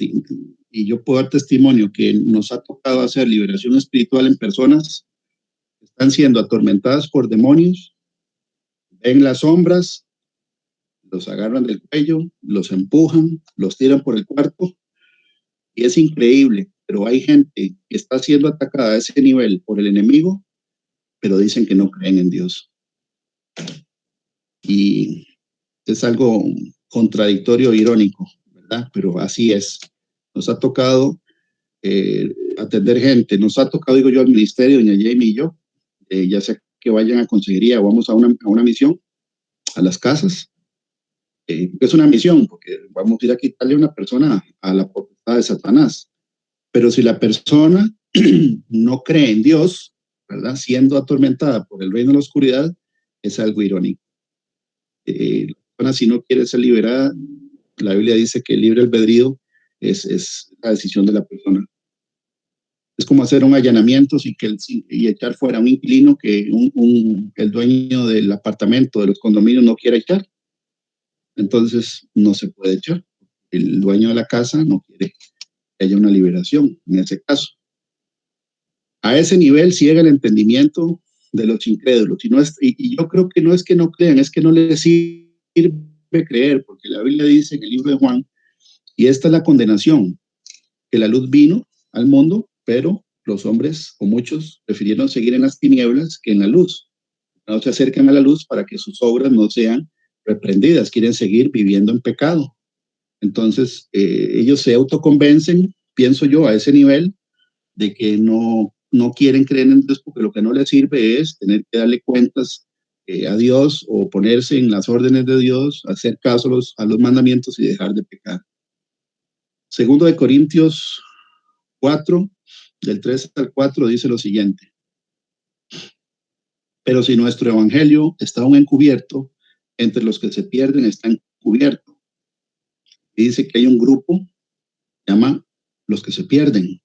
y yo puedo dar testimonio que nos ha tocado hacer liberación espiritual en personas que están siendo atormentadas por demonios, ven las sombras, los agarran del cuello, los empujan, los tiran por el cuarto, y es increíble, pero hay gente que está siendo atacada a ese nivel por el enemigo, pero dicen que no creen en Dios. Y es algo contradictorio, irónico, ¿verdad? Pero así es. Nos ha tocado atender gente, nos ha tocado, digo yo, al ministerio, doña Jamie y yo, ya sea que vayan a consejería o vamos a una misión, a las casas, Es una misión, porque vamos a ir a quitarle a una persona a la potestad de Satanás. Pero si la persona no cree en Dios, ¿verdad? Siendo atormentada por el reino de la oscuridad, es algo irónico. La persona, si no quiere ser liberada, la Biblia dice que el libre albedrío es la decisión de la persona. Es como hacer un allanamiento y echar fuera a un inquilino que el dueño del apartamento, de los condominios, no quiere echar. Entonces no se puede echar. El dueño de la casa no quiere que haya una liberación en ese caso. A ese nivel ciega el entendimiento de los incrédulos. Y yo creo que no es que no crean, es que no les sirve creer, porque la Biblia dice en el libro de Juan, y esta es la condenación, que la luz vino al mundo, pero los hombres, o muchos, prefirieron seguir en las tinieblas que en la luz. No se acercan a la luz para que sus obras no sean reprendidas, quieren seguir viviendo en pecado. Entonces, ellos se autoconvencen, pienso yo, a ese nivel, de que no quieren creer en Dios, porque lo que no les sirve es tener que darle cuentas a Dios o ponerse en las órdenes de Dios, hacer caso a los mandamientos y dejar de pecar. Segundo de Corintios 4, del 3 al 4, dice lo siguiente: pero si nuestro evangelio está aún encubierto, entre los que se pierden está encubierto. Y dice que hay un grupo, se llama los que se pierden.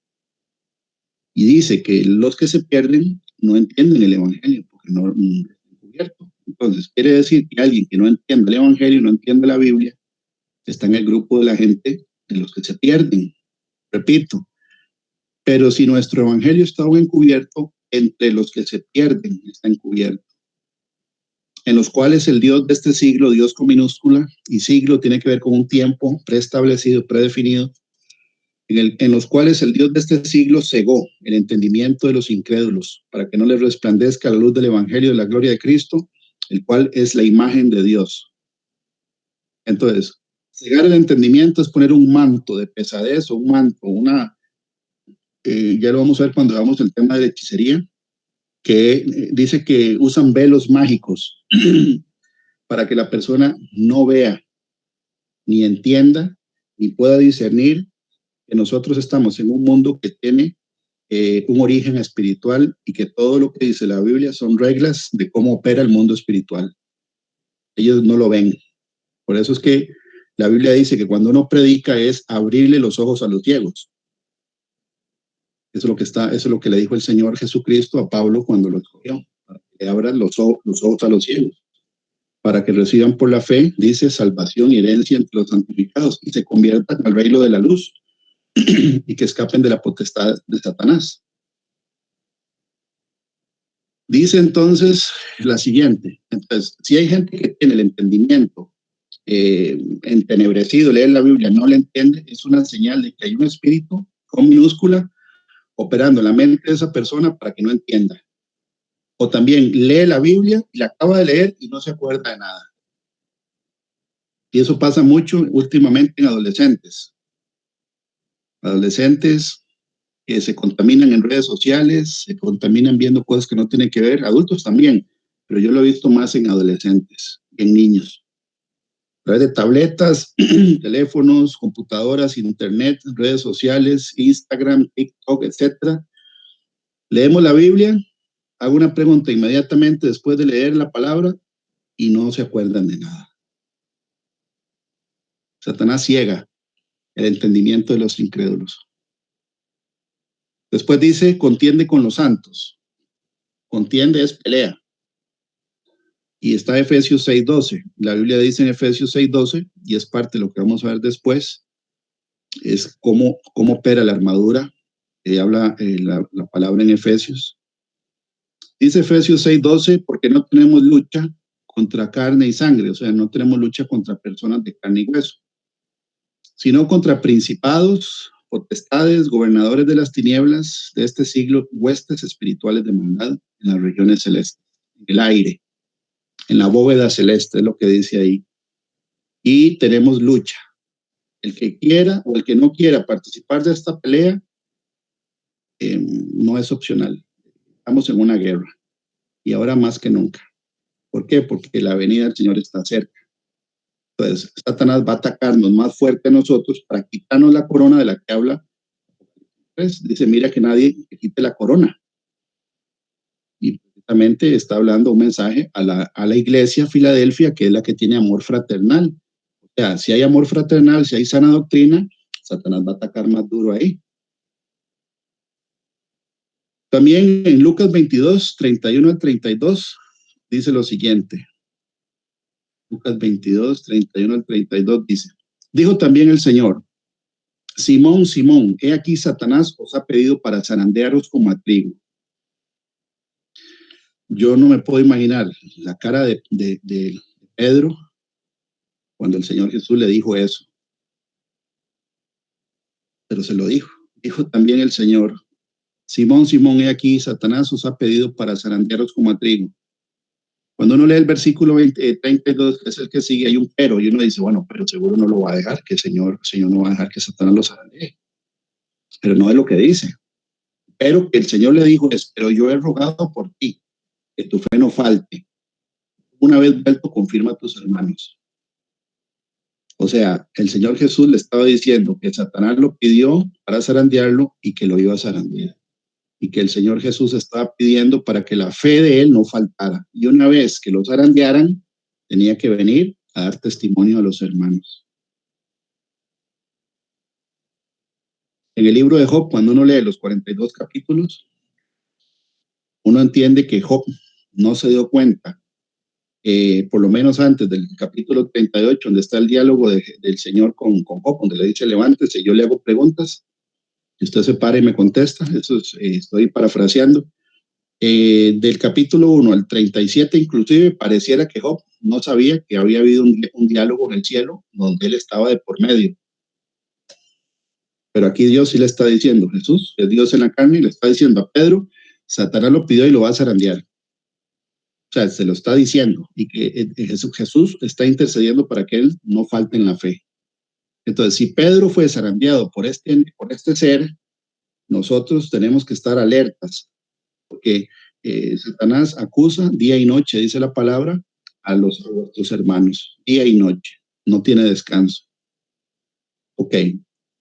Y dice que los que se pierden no entienden el evangelio, porque no está encubierto. Entonces, quiere decir que alguien que no entiende el evangelio, no entiende la Biblia, está en el grupo de la gente de los que se pierden. Repito, pero si nuestro evangelio está aún encubierto, entre los que se pierden está encubierto, en los cuales el Dios de este siglo, Dios con minúscula, y siglo tiene que ver con un tiempo preestablecido, predefinido, en los cuales el Dios de este siglo cegó el entendimiento de los incrédulos, para que no les resplandezca la luz del evangelio de la gloria de Cristo, el cual es la imagen de Dios. Entonces, cegar el entendimiento es poner un manto de pesadez o un manto, ya lo vamos a ver cuando veamos el tema de la hechicería, que dice que usan velos mágicos para que la persona no vea, ni entienda, ni pueda discernir que nosotros estamos en un mundo que tiene un origen espiritual y que todo lo que dice la Biblia son reglas de cómo opera el mundo espiritual. Ellos no lo ven. Por eso es que la Biblia dice que cuando uno predica es abrirle los ojos a los ciegos. Eso es lo que le dijo el Señor Jesucristo a Pablo cuando lo escogió, para que le abran los ojos a los ciegos, para que reciban por la fe, dice, salvación y herencia entre los santificados y se conviertan al reino de la luz y que escapen de la potestad de Satanás. Dice entonces la siguiente: entonces, si hay gente que tiene el entendimiento entenebrecido, leer la Biblia, no le entiende, es una señal de que hay un espíritu con minúscula operando en la mente de esa persona para que no entienda. O también lee la Biblia y la acaba de leer y no se acuerda de nada. Y eso pasa mucho últimamente en adolescentes. Adolescentes que se contaminan en redes sociales, se contaminan viendo cosas que no tienen que ver, adultos también, pero yo lo he visto más en adolescentes, en niños. A través de tabletas, teléfonos, computadoras, internet, redes sociales, Instagram, TikTok, etc. Leemos la Biblia, hago una pregunta inmediatamente después de leer la palabra y no se acuerdan de nada. Satanás ciega el entendimiento de los incrédulos. Después dice, contiende con los santos. Contiende es pelea. Y está Efesios 6:12. La Biblia dice en Efesios 6:12, y es parte de lo que vamos a ver después, es cómo opera la armadura. Habla la palabra en Efesios. Dice Efesios 6:12, porque no tenemos lucha contra carne y sangre, o sea, no tenemos lucha contra personas de carne y hueso, sino contra principados, potestades, gobernadores de las tinieblas de este siglo, huestes espirituales de maldad en las regiones celestes, en el aire, en la bóveda celeste, es lo que dice ahí. Y tenemos lucha. El que quiera o el que no quiera participar de esta pelea, no es opcional. Estamos en una guerra y ahora más que nunca. ¿Por qué? Porque la venida del Señor está cerca. Entonces, Satanás va a atacarnos más fuerte a nosotros para quitarnos la corona de la que habla. Dice, mira que nadie te quite la corona. Y precisamente está hablando un mensaje a la iglesia Filadelfia, que es la que tiene amor fraternal. O sea, si hay amor fraternal, si hay sana doctrina, Satanás va a atacar más duro ahí. También en Lucas 22, 31 al 32, dice lo siguiente. Lucas 22, 31 al 32 dice, dijo también el Señor, Simón, Simón, he aquí Satanás os ha pedido para zarandearos como a trigo. Yo no me puedo imaginar la cara de Pedro cuando el Señor Jesús le dijo eso. Pero se lo dijo. Dijo también el Señor, Simón, Simón, he aquí Satanás os ha pedido para zarandearos como a trigo. Cuando uno lee el versículo 32, que es el que sigue, hay un pero, y uno dice, bueno, pero seguro no lo va a dejar, que el Señor no va a dejar que Satanás lo zarandee. Pero no es lo que dice. Pero que el Señor le dijo es, pero yo he rogado por ti, que tu fe no falte. Una vez vuelto, confirma a tus hermanos. O sea, el Señor Jesús le estaba diciendo que Satanás lo pidió para zarandearlo y que lo iba a zarandear. Y que el Señor Jesús estaba pidiendo para que la fe de él no faltara. Y una vez que lo zarandearan, tenía que venir a dar testimonio a los hermanos. En el libro de Job, cuando uno lee los 42 capítulos, uno entiende que Job no se dio cuenta, por lo menos antes del capítulo 38, donde está el diálogo del Señor con Job, donde le dice, levántese, yo le hago preguntas, y usted se para y me contesta. Eso es, estoy parafraseando. Del capítulo 1 al 37, inclusive, pareciera que Job no sabía que había habido un diálogo en el cielo donde él estaba de por medio. Pero aquí Dios sí le está diciendo, Jesús, es Dios en la carne, y le está diciendo a Pedro, Satanás lo pidió y lo va a zarandear. O sea, se lo está diciendo, y que Jesús está intercediendo para que él no falte en la fe. Entonces, si Pedro fue zarandeado por este ser, nosotros tenemos que estar alertas, porque Satanás acusa día y noche, dice la palabra, a nuestros hermanos, día y noche, no tiene descanso. Ok,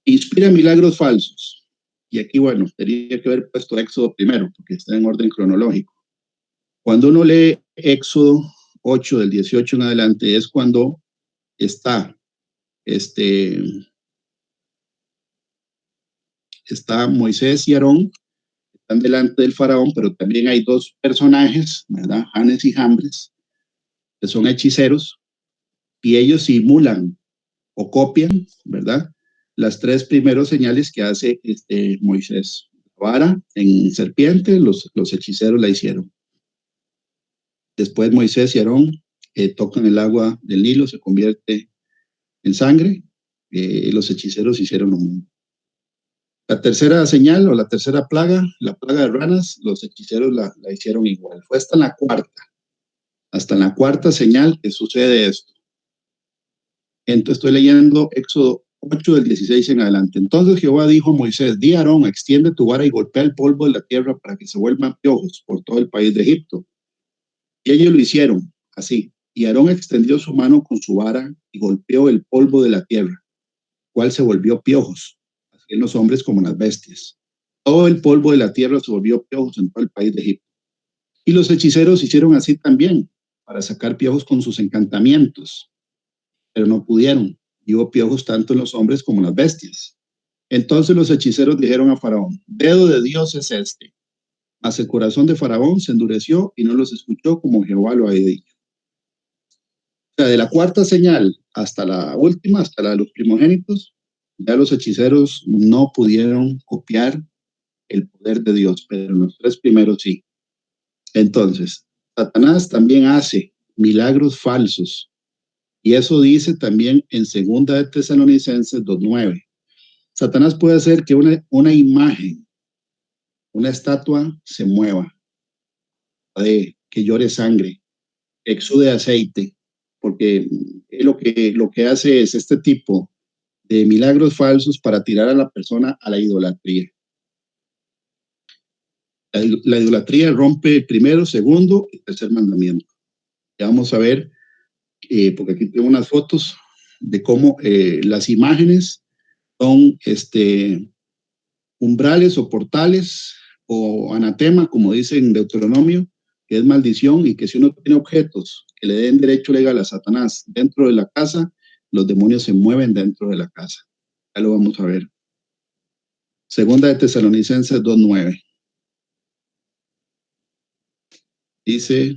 inspira milagros falsos. Y aquí, bueno, tenía que haber puesto Éxodo primero, porque está en orden cronológico. Cuando uno lee Éxodo 8, del 18 en adelante, es cuando está Moisés y Aarón, están delante del faraón, pero también hay dos personajes, ¿verdad? Janes y Jambres, que son hechiceros, y ellos simulan o copian, ¿verdad? Las tres primeros señales que hace Moisés. La vara en serpiente, los hechiceros la hicieron. Después Moisés y Aarón tocan el agua del Nilo, se convierte en sangre, los hechiceros hicieron lo mismo. La tercera señal o la tercera plaga, la plaga de ranas, los hechiceros la hicieron igual. Fue hasta en la cuarta señal que sucede esto. Entonces estoy leyendo Éxodo 8 del 16 en adelante. Entonces Jehová dijo a Moisés, di a Aarón, extiende tu vara y golpea el polvo de la tierra para que se vuelvan piojos por todo el país de Egipto. Y ellos lo hicieron así. Y Aarón extendió su mano con su vara y golpeó el polvo de la tierra, cual se volvió piojos, así en los hombres como en las bestias. Todo el polvo de la tierra se volvió piojos en todo el país de Egipto. Y los hechiceros hicieron así también, para sacar piojos con sus encantamientos, pero no pudieron. Y hubo piojos tanto en los hombres como en las bestias. Entonces los hechiceros dijeron a Faraón, dedo de Dios es este. Mas el corazón de Faraón se endureció y no los escuchó como Jehová lo había dicho. O sea, de la cuarta señal hasta la última, hasta la de los primogénitos, ya los hechiceros no pudieron copiar el poder de Dios, pero los tres primeros sí. Entonces, Satanás también hace milagros falsos. Y eso dice también en 2 de Tesalonicenses 2:9. Satanás puede hacer que una imagen, una estatua se mueva, que llore sangre, exude aceite, porque lo que hace es este tipo de milagros falsos para tirar a la persona a la idolatría. La idolatría rompe el primero, segundo y tercer mandamiento. Ya vamos a ver, porque aquí tengo unas fotos de cómo las imágenes son umbrales o portales o anatema, como dice en Deuteronomio, que es maldición, y que si uno tiene objetos que le den derecho legal a Satanás dentro de la casa, los demonios se mueven dentro de la casa. Ya lo vamos a ver. Segunda de Tesalonicenses 2:9. Dice,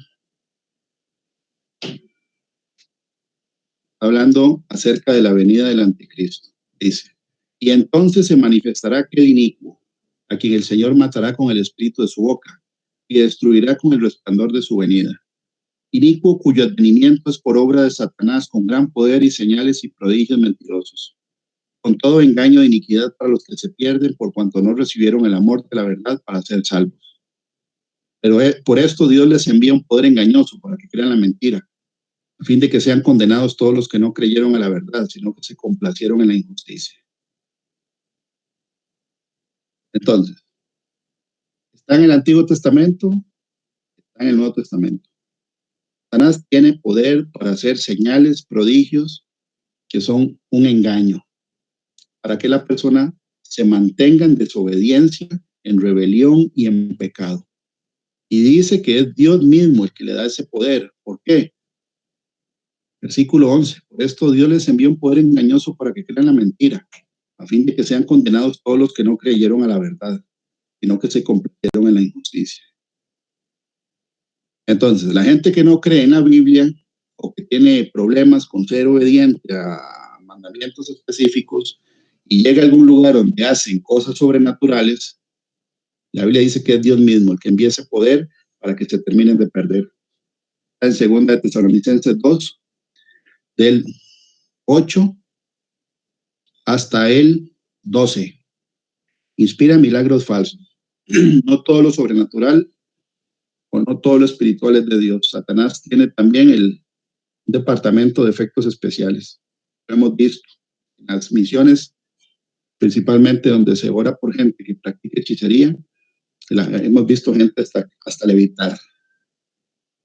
hablando acerca de la venida del anticristo, dice, y entonces se manifestará aquel inicuo, a quien el Señor matará con el espíritu de su boca y destruirá con el resplandor de su venida. Inicuo cuyo advenimiento es por obra de Satanás con gran poder y señales y prodigios mentirosos, con todo engaño de iniquidad para los que se pierden por cuanto no recibieron el amor de la verdad para ser salvos. Pero por esto Dios les envía un poder engañoso para que crean la mentira, a fin de que sean condenados todos los que no creyeron a la verdad, sino que se complacieron en la injusticia. Entonces, está en el Antiguo Testamento, está en el Nuevo Testamento. Satanás tiene poder para hacer señales, prodigios, que son un engaño, para que la persona se mantenga en desobediencia, en rebelión y en pecado. Y dice que es Dios mismo el que le da ese poder. ¿Por qué? Versículo 11. Por esto Dios les envió un poder engañoso para que crean la mentira, a fin de que sean condenados todos los que no creyeron a la verdad, sino que se complacieron en la injusticia. Entonces, la gente que no cree en la Biblia o que tiene problemas con ser obediente a mandamientos específicos y llega a algún lugar donde hacen cosas sobrenaturales, la Biblia dice que es Dios mismo el que envía ese poder para que se terminen de perder. En segunda de Tesalonicenses 2, del 8 hasta el 12. Inspira milagros falsos. No todo lo sobrenatural o no todo lo espiritual es de Dios. Satanás tiene también el departamento de efectos especiales. Lo hemos visto en las misiones, principalmente donde se ora por gente que practica hechicería. Hemos visto gente hasta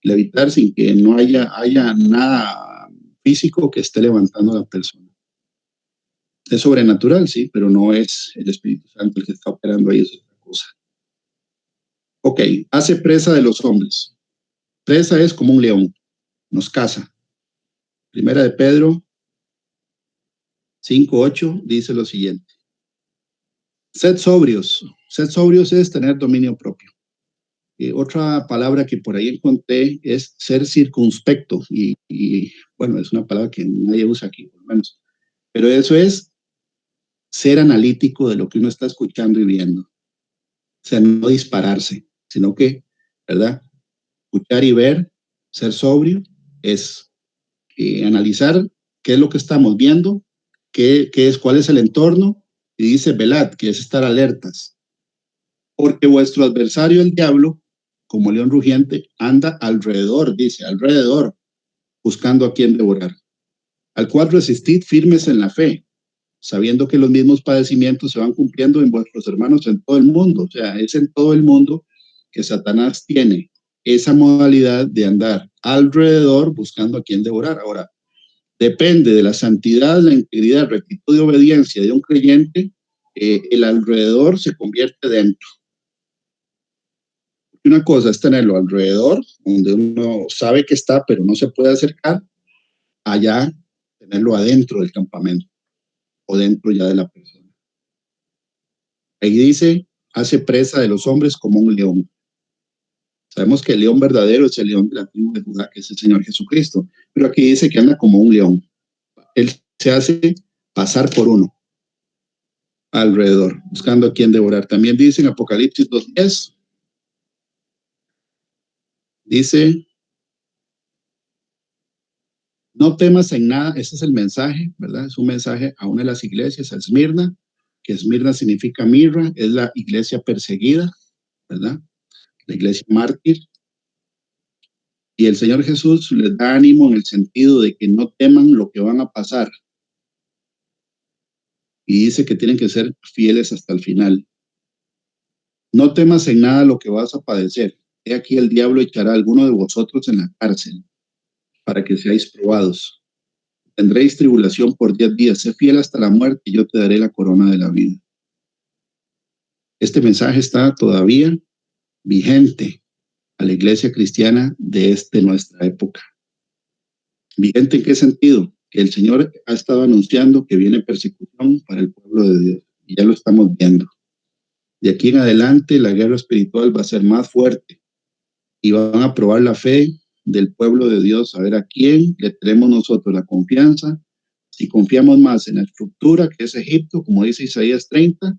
levitar sin que no haya nada físico que esté levantando a la persona. Es sobrenatural, sí, pero no es el Espíritu Santo el que está operando ahí, es otra cosa. Ok, hace presa de los hombres. Presa es como un león, nos caza. Primera de Pedro 5:8 dice lo siguiente. Sed sobrios. Sed sobrios es tener dominio propio. Otra palabra que por ahí encontré es ser circunspecto. Y bueno, es una palabra que nadie usa aquí, por lo menos. Pero eso es ser analítico de lo que uno está escuchando y viendo. O sea, no dispararse, sino que, ¿verdad? Escuchar y ver, ser sobrio, es analizar qué es lo que estamos viendo, cuál es el entorno, y dice velad, que es estar alertas. Porque vuestro adversario, el diablo, como león rugiente, anda alrededor, dice, alrededor, buscando a quien devorar. Al cual resistid firmes en la fe, sabiendo que los mismos padecimientos se van cumpliendo en vuestros hermanos en todo el mundo. O sea, es en todo el mundo que Satanás tiene esa modalidad de andar alrededor buscando a quien devorar. Ahora, depende de la santidad, la integridad, rectitud y obediencia de un creyente, el alrededor se convierte dentro. Una cosa es tenerlo alrededor, donde uno sabe que está, pero no se puede acercar, allá tenerlo adentro del campamento o dentro ya de la persona. Ahí dice, hace presa de los hombres como un león. Sabemos que el león verdadero es el león de la tribu de Judá, que es el Señor Jesucristo, pero aquí dice que anda como un león. Él se hace pasar por uno alrededor, buscando a quien devorar. También dice en Apocalipsis 2:10, dice, no temas en nada. Ese es el mensaje, ¿verdad? Es un mensaje a una de las iglesias, a Esmirna, que Esmirna significa mirra, es la iglesia perseguida, ¿verdad? La iglesia mártir. Y el Señor Jesús les da ánimo en el sentido de que no teman lo que van a pasar. Y dice que tienen que ser fieles hasta el final. No temas en nada lo que vas a padecer. He aquí el diablo echará a alguno de vosotros en la cárcel para que seáis probados. Tendréis tribulación por 10 días. Sé fiel hasta la muerte y yo te daré la corona de la vida. Este mensaje está todavía vigente a la iglesia cristiana de nuestra época. ¿Vigente en qué sentido? Que el Señor ha estado anunciando que viene persecución para el pueblo de Dios. Y ya lo estamos viendo. De aquí en adelante la guerra espiritual va a ser más fuerte y van a probar la fe del pueblo de Dios, a ver a quién le tenemos nosotros la confianza, si confiamos más en la estructura que es Egipto, como dice Isaías 30,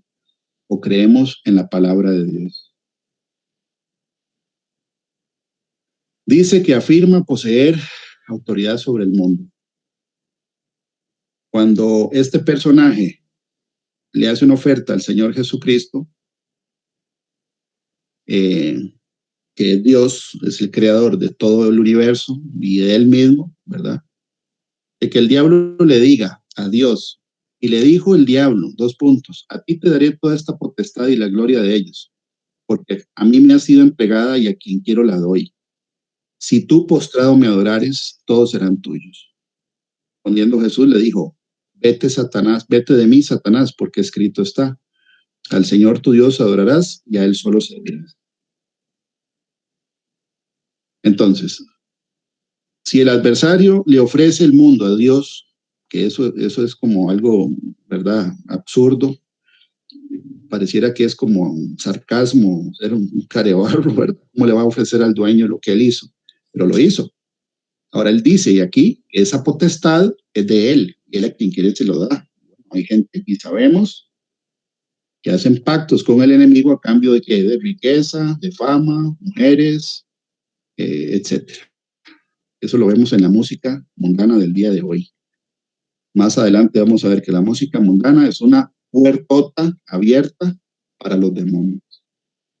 o creemos en la palabra de Dios. Dice que afirma poseer autoridad sobre el mundo. Cuando este personaje le hace una oferta al Señor Jesucristo, que es Dios, es el creador de todo el universo y de él mismo, ¿verdad? De que el diablo le diga a Dios, y le dijo el diablo, 2 puntos, a ti te daré toda esta potestad y la gloria de ellos, porque a mí me ha sido entregada y a quien quiero la doy. Si tú postrado me adorares, todos serán tuyos. Respondiendo Jesús le dijo, vete Satanás, vete de mí Satanás, porque escrito está, al Señor tu Dios adorarás y a él solo servirás. Entonces, si el adversario le ofrece el mundo a Dios, que eso es como algo, ¿verdad?, absurdo, pareciera que es como un sarcasmo, ser un carebarro, ¿verdad? ¿Cómo le va a ofrecer al dueño lo que él hizo? Pero lo hizo. Ahora él dice, y aquí, esa potestad es de él, y él a quien quiere se lo da. Hay gente, y sabemos, que hacen pactos con el enemigo a cambio de que de riqueza, de fama, mujeres, etcétera. Eso lo vemos en la música mundana del día de hoy. Más adelante vamos a ver que la música mundana es una puertota abierta para los demonios.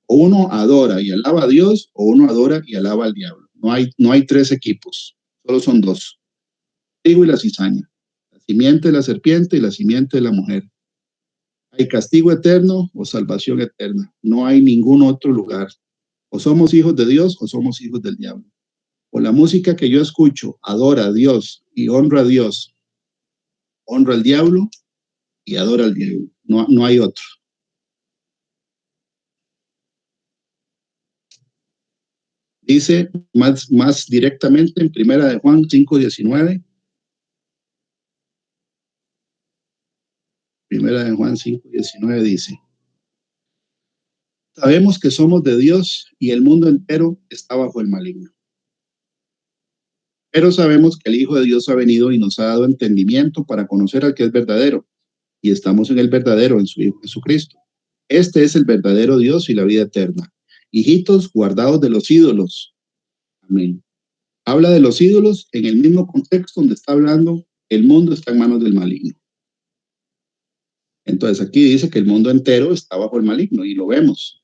O uno adora y alaba a Dios, o uno adora y alaba al diablo. No hay 3 equipos, solo son 2. Trigo y la cizaña. La simiente de la serpiente y la simiente de la mujer. Hay castigo eterno o salvación eterna. No hay ningún otro lugar. O somos hijos de Dios o somos hijos del diablo. O la música que yo escucho adora a Dios y honra a Dios, honra al diablo y adora al diablo. No hay otro. Dice más directamente en Primera de Juan 5:19. Primera de Juan 5:19 dice, sabemos que somos de Dios y el mundo entero está bajo el maligno. Pero sabemos que el Hijo de Dios ha venido y nos ha dado entendimiento para conocer al que es verdadero. Y estamos en el verdadero, en su Hijo Jesucristo. Este es el verdadero Dios y la vida eterna. Hijitos, guardados de los ídolos. Amén. Habla de los ídolos en el mismo contexto donde está hablando, el mundo está en manos del maligno. Entonces aquí dice que el mundo entero está bajo el maligno y lo vemos.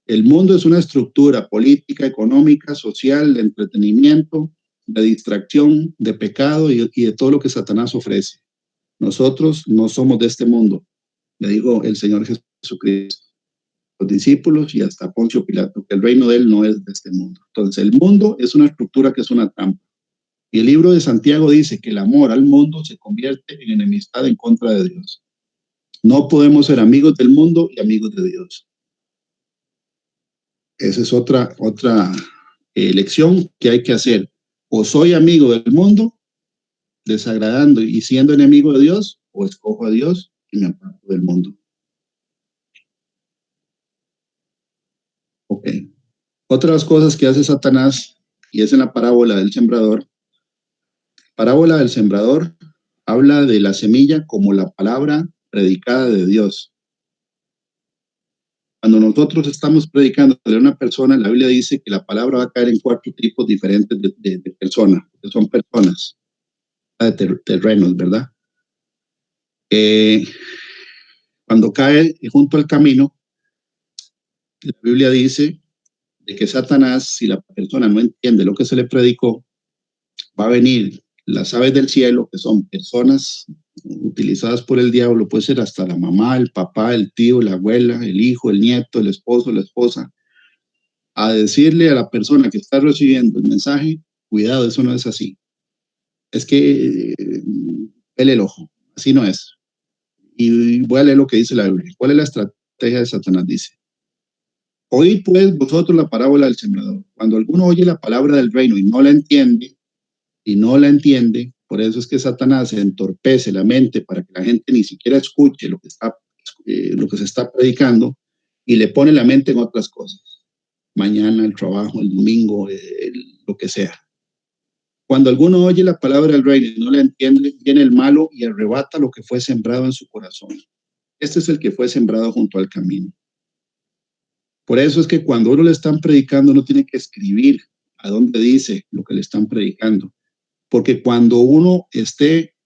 El mundo es una estructura política, económica, social, de entretenimiento, de distracción, de pecado y de todo lo que Satanás ofrece. Nosotros no somos de este mundo, le dijo el Señor Jesucristo, los discípulos y hasta Poncio Pilato, que el reino de él no es de este mundo. Entonces el mundo es una estructura que es una trampa. Y el libro de Santiago dice que el amor al mundo se convierte en enemistad en contra de Dios. No podemos ser amigos del mundo y amigos de Dios. Esa es otra lección que hay que hacer. O soy amigo del mundo, desagradando y siendo enemigo de Dios, o escojo a Dios y me aparto del mundo. Ok. Otras cosas que hace Satanás, y es en la parábola del sembrador. Parábola del sembrador habla de la semilla como la palabra predicada de Dios. Cuando nosotros estamos predicando a una persona, la Biblia dice que la palabra va a caer en 4 tipos diferentes de personas, que son personas de terrenos, ¿verdad? Cuando cae junto al camino, la Biblia dice de que Satanás, si la persona no entiende lo que se le predicó, va a venir las aves del cielo, que son personas utilizadas por el diablo, puede ser hasta la mamá, el papá, el tío, la abuela, el hijo, el nieto, el esposo, la esposa, a decirle a la persona que está recibiendo el mensaje, cuidado, eso no es así. es que pele el ojo, así no es. Y voy a leer lo que dice la Biblia. ¿Cuál es la estrategia de Satanás? Dice: oíd pues vosotros la parábola del sembrador. Cuando alguno oye la palabra del reino y no la entiende, por eso es que Satanás entorpece la mente para que la gente ni siquiera escuche lo que se está predicando, y le pone la mente en otras cosas. Mañana, el trabajo, el domingo, lo que sea. Cuando alguno oye la palabra del reino y no la entiende, viene el malo y arrebata lo que fue sembrado en su corazón. Este es el que fue sembrado junto al camino. Por eso es que cuando uno le están predicando, uno tiene que escribir a dónde dice lo que le están predicando. Porque cuando uno esté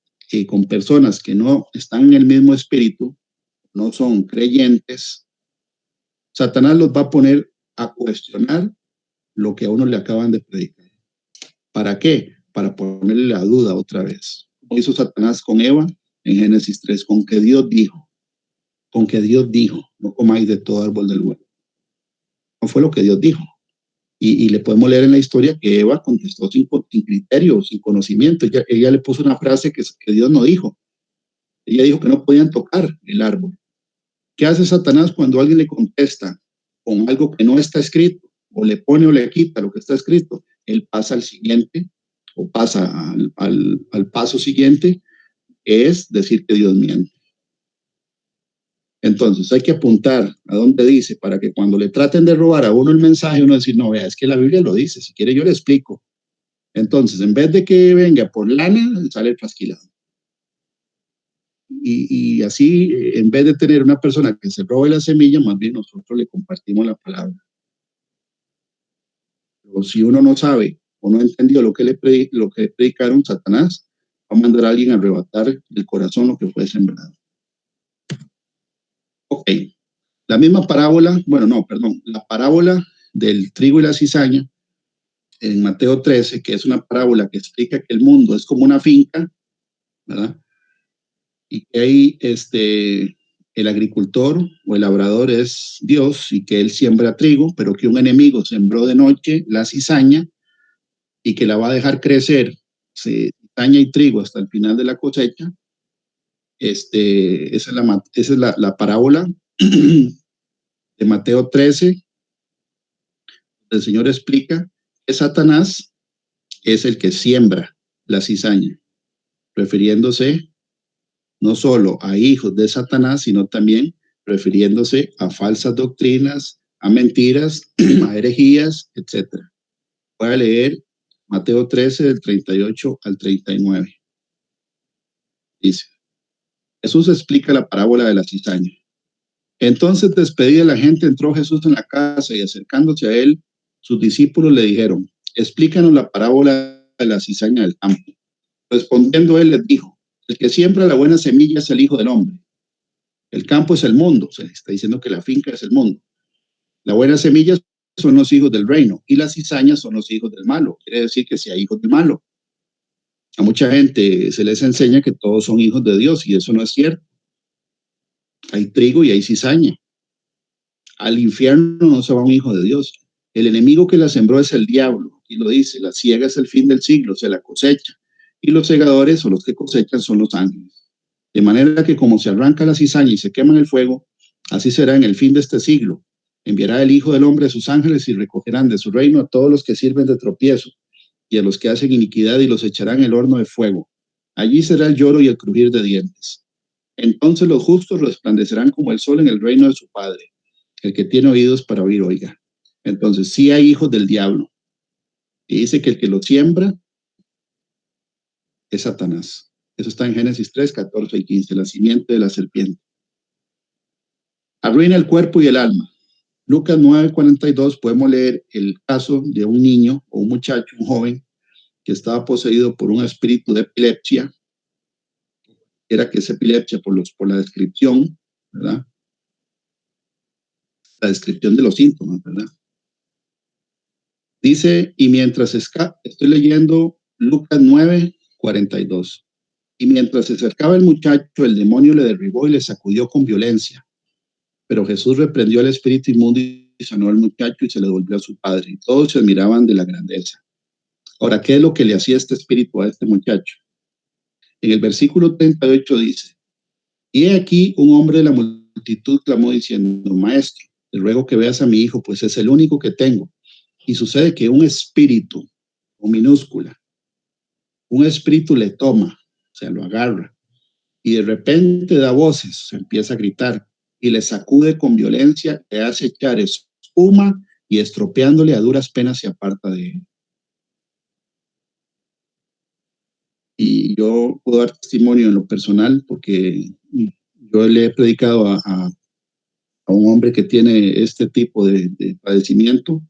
con personas que no están en el mismo espíritu, no son creyentes, Satanás los va a poner a cuestionar lo que a uno le acaban de predicar. ¿Para qué? Para ponerle la duda otra vez. Como hizo Satanás con Eva en Génesis 3, con que Dios dijo, no comáis de todo árbol del huerto. No fue lo que Dios dijo. Y le podemos leer en la historia que Eva contestó sin criterio, sin conocimiento. Ella le puso una frase que Dios no dijo. Ella dijo que no podían tocar el árbol. ¿Qué hace Satanás cuando alguien le contesta con algo que no está escrito, o le pone o le quita lo que está escrito? Él pasa al siguiente, o pasa al paso siguiente, que es decir que Dios miente. Entonces hay que apuntar a donde dice, para que cuando le traten de robar a uno el mensaje, uno decir: no, vea, es que la Biblia lo dice, si quiere yo le explico. Entonces, en vez de que venga por lana, sale trasquilado. Y así, en vez de tener una persona que se robe la semilla, más bien nosotros le compartimos la palabra. Pero si uno no sabe o no entendió lo que le predicaron, Satanás va a mandar a alguien a arrebatar del corazón lo que fue sembrado. Ok, la misma parábola, la parábola del trigo y la cizaña en Mateo 13, que es una parábola que explica que el mundo es como una finca, ¿verdad? Y que ahí el agricultor o el labrador es Dios, y que él siembra trigo, pero que un enemigo sembró de noche la cizaña y que la va a dejar crecer, cizaña y trigo, hasta el final de la cosecha. Esa es la parábola de Mateo 13. El Señor explica que Satanás es el que siembra la cizaña, refiriéndose no solo a hijos de Satanás, sino también refiriéndose a falsas doctrinas, a mentiras, a herejías, etc. Voy a leer Mateo 13, del 38 al 39. Dice: Jesús explica la parábola de la cizaña. Entonces, despedida la gente, entró Jesús en la casa, y acercándose a él, sus discípulos le dijeron: explícanos la parábola de la cizaña del campo. Respondiendo él les dijo: el que siembra la buena semilla es el Hijo del Hombre. El campo es el mundo. Se está diciendo que la finca es el mundo. La buena semilla son los hijos del reino, y las cizañas son los hijos del malo. Quiere decir que si hay hijos del malo. A mucha gente se les enseña que todos son hijos de Dios, y eso no es cierto. Hay trigo y hay cizaña. Al infierno no se va un hijo de Dios. El enemigo que la sembró es el diablo, y lo dice: la siega es el fin del siglo, se la cosecha, y los segadores o los que cosechan son los ángeles. De manera que como se arranca la cizaña y se quema en el fuego, así será en el fin de este siglo. Enviará el Hijo del Hombre a sus ángeles, y recogerán de su reino a todos los que sirven de tropiezo y a los que hacen iniquidad, y los echarán en el horno de fuego. Allí será el lloro y el crujir de dientes. Entonces los justos resplandecerán como el sol en el reino de su Padre. El que tiene oídos para oír, oiga. Entonces, sí hay hijos del diablo. Y dice que el que lo siembra es Satanás. Eso está en Génesis 3, 14 y 15, la simiente de la serpiente. Arruina el cuerpo y el alma. Lucas 9, 42, podemos leer el caso de un niño o un muchacho, un joven, que estaba poseído por un espíritu de epilepsia. Era que es epilepsia por la descripción, ¿verdad? La descripción de los síntomas, ¿verdad? Dice, y mientras estoy leyendo Lucas 9, 42. Y mientras se acercaba el muchacho, el demonio le derribó y le sacudió con violencia. Pero Jesús reprendió al espíritu inmundo y sanó al muchacho, y se le devolvió a su padre. Y todos se admiraban de la grandeza Ahora, ¿qué es lo que le hacía este espíritu a este muchacho? En el versículo 38 dice, y he aquí un hombre de la multitud clamó diciendo, maestro, te ruego que veas a mi hijo, pues es el único que tengo. Y sucede que un espíritu, o minúscula, un espíritu le toma, o sea, lo agarra, y de repente da voces, se empieza a gritar, y le sacude con violencia, le hace echar espuma, y estropeándole a duras penas se aparta de él. Y yo puedo dar testimonio en lo personal, porque yo le he predicado a un hombre que tiene este tipo de padecimiento,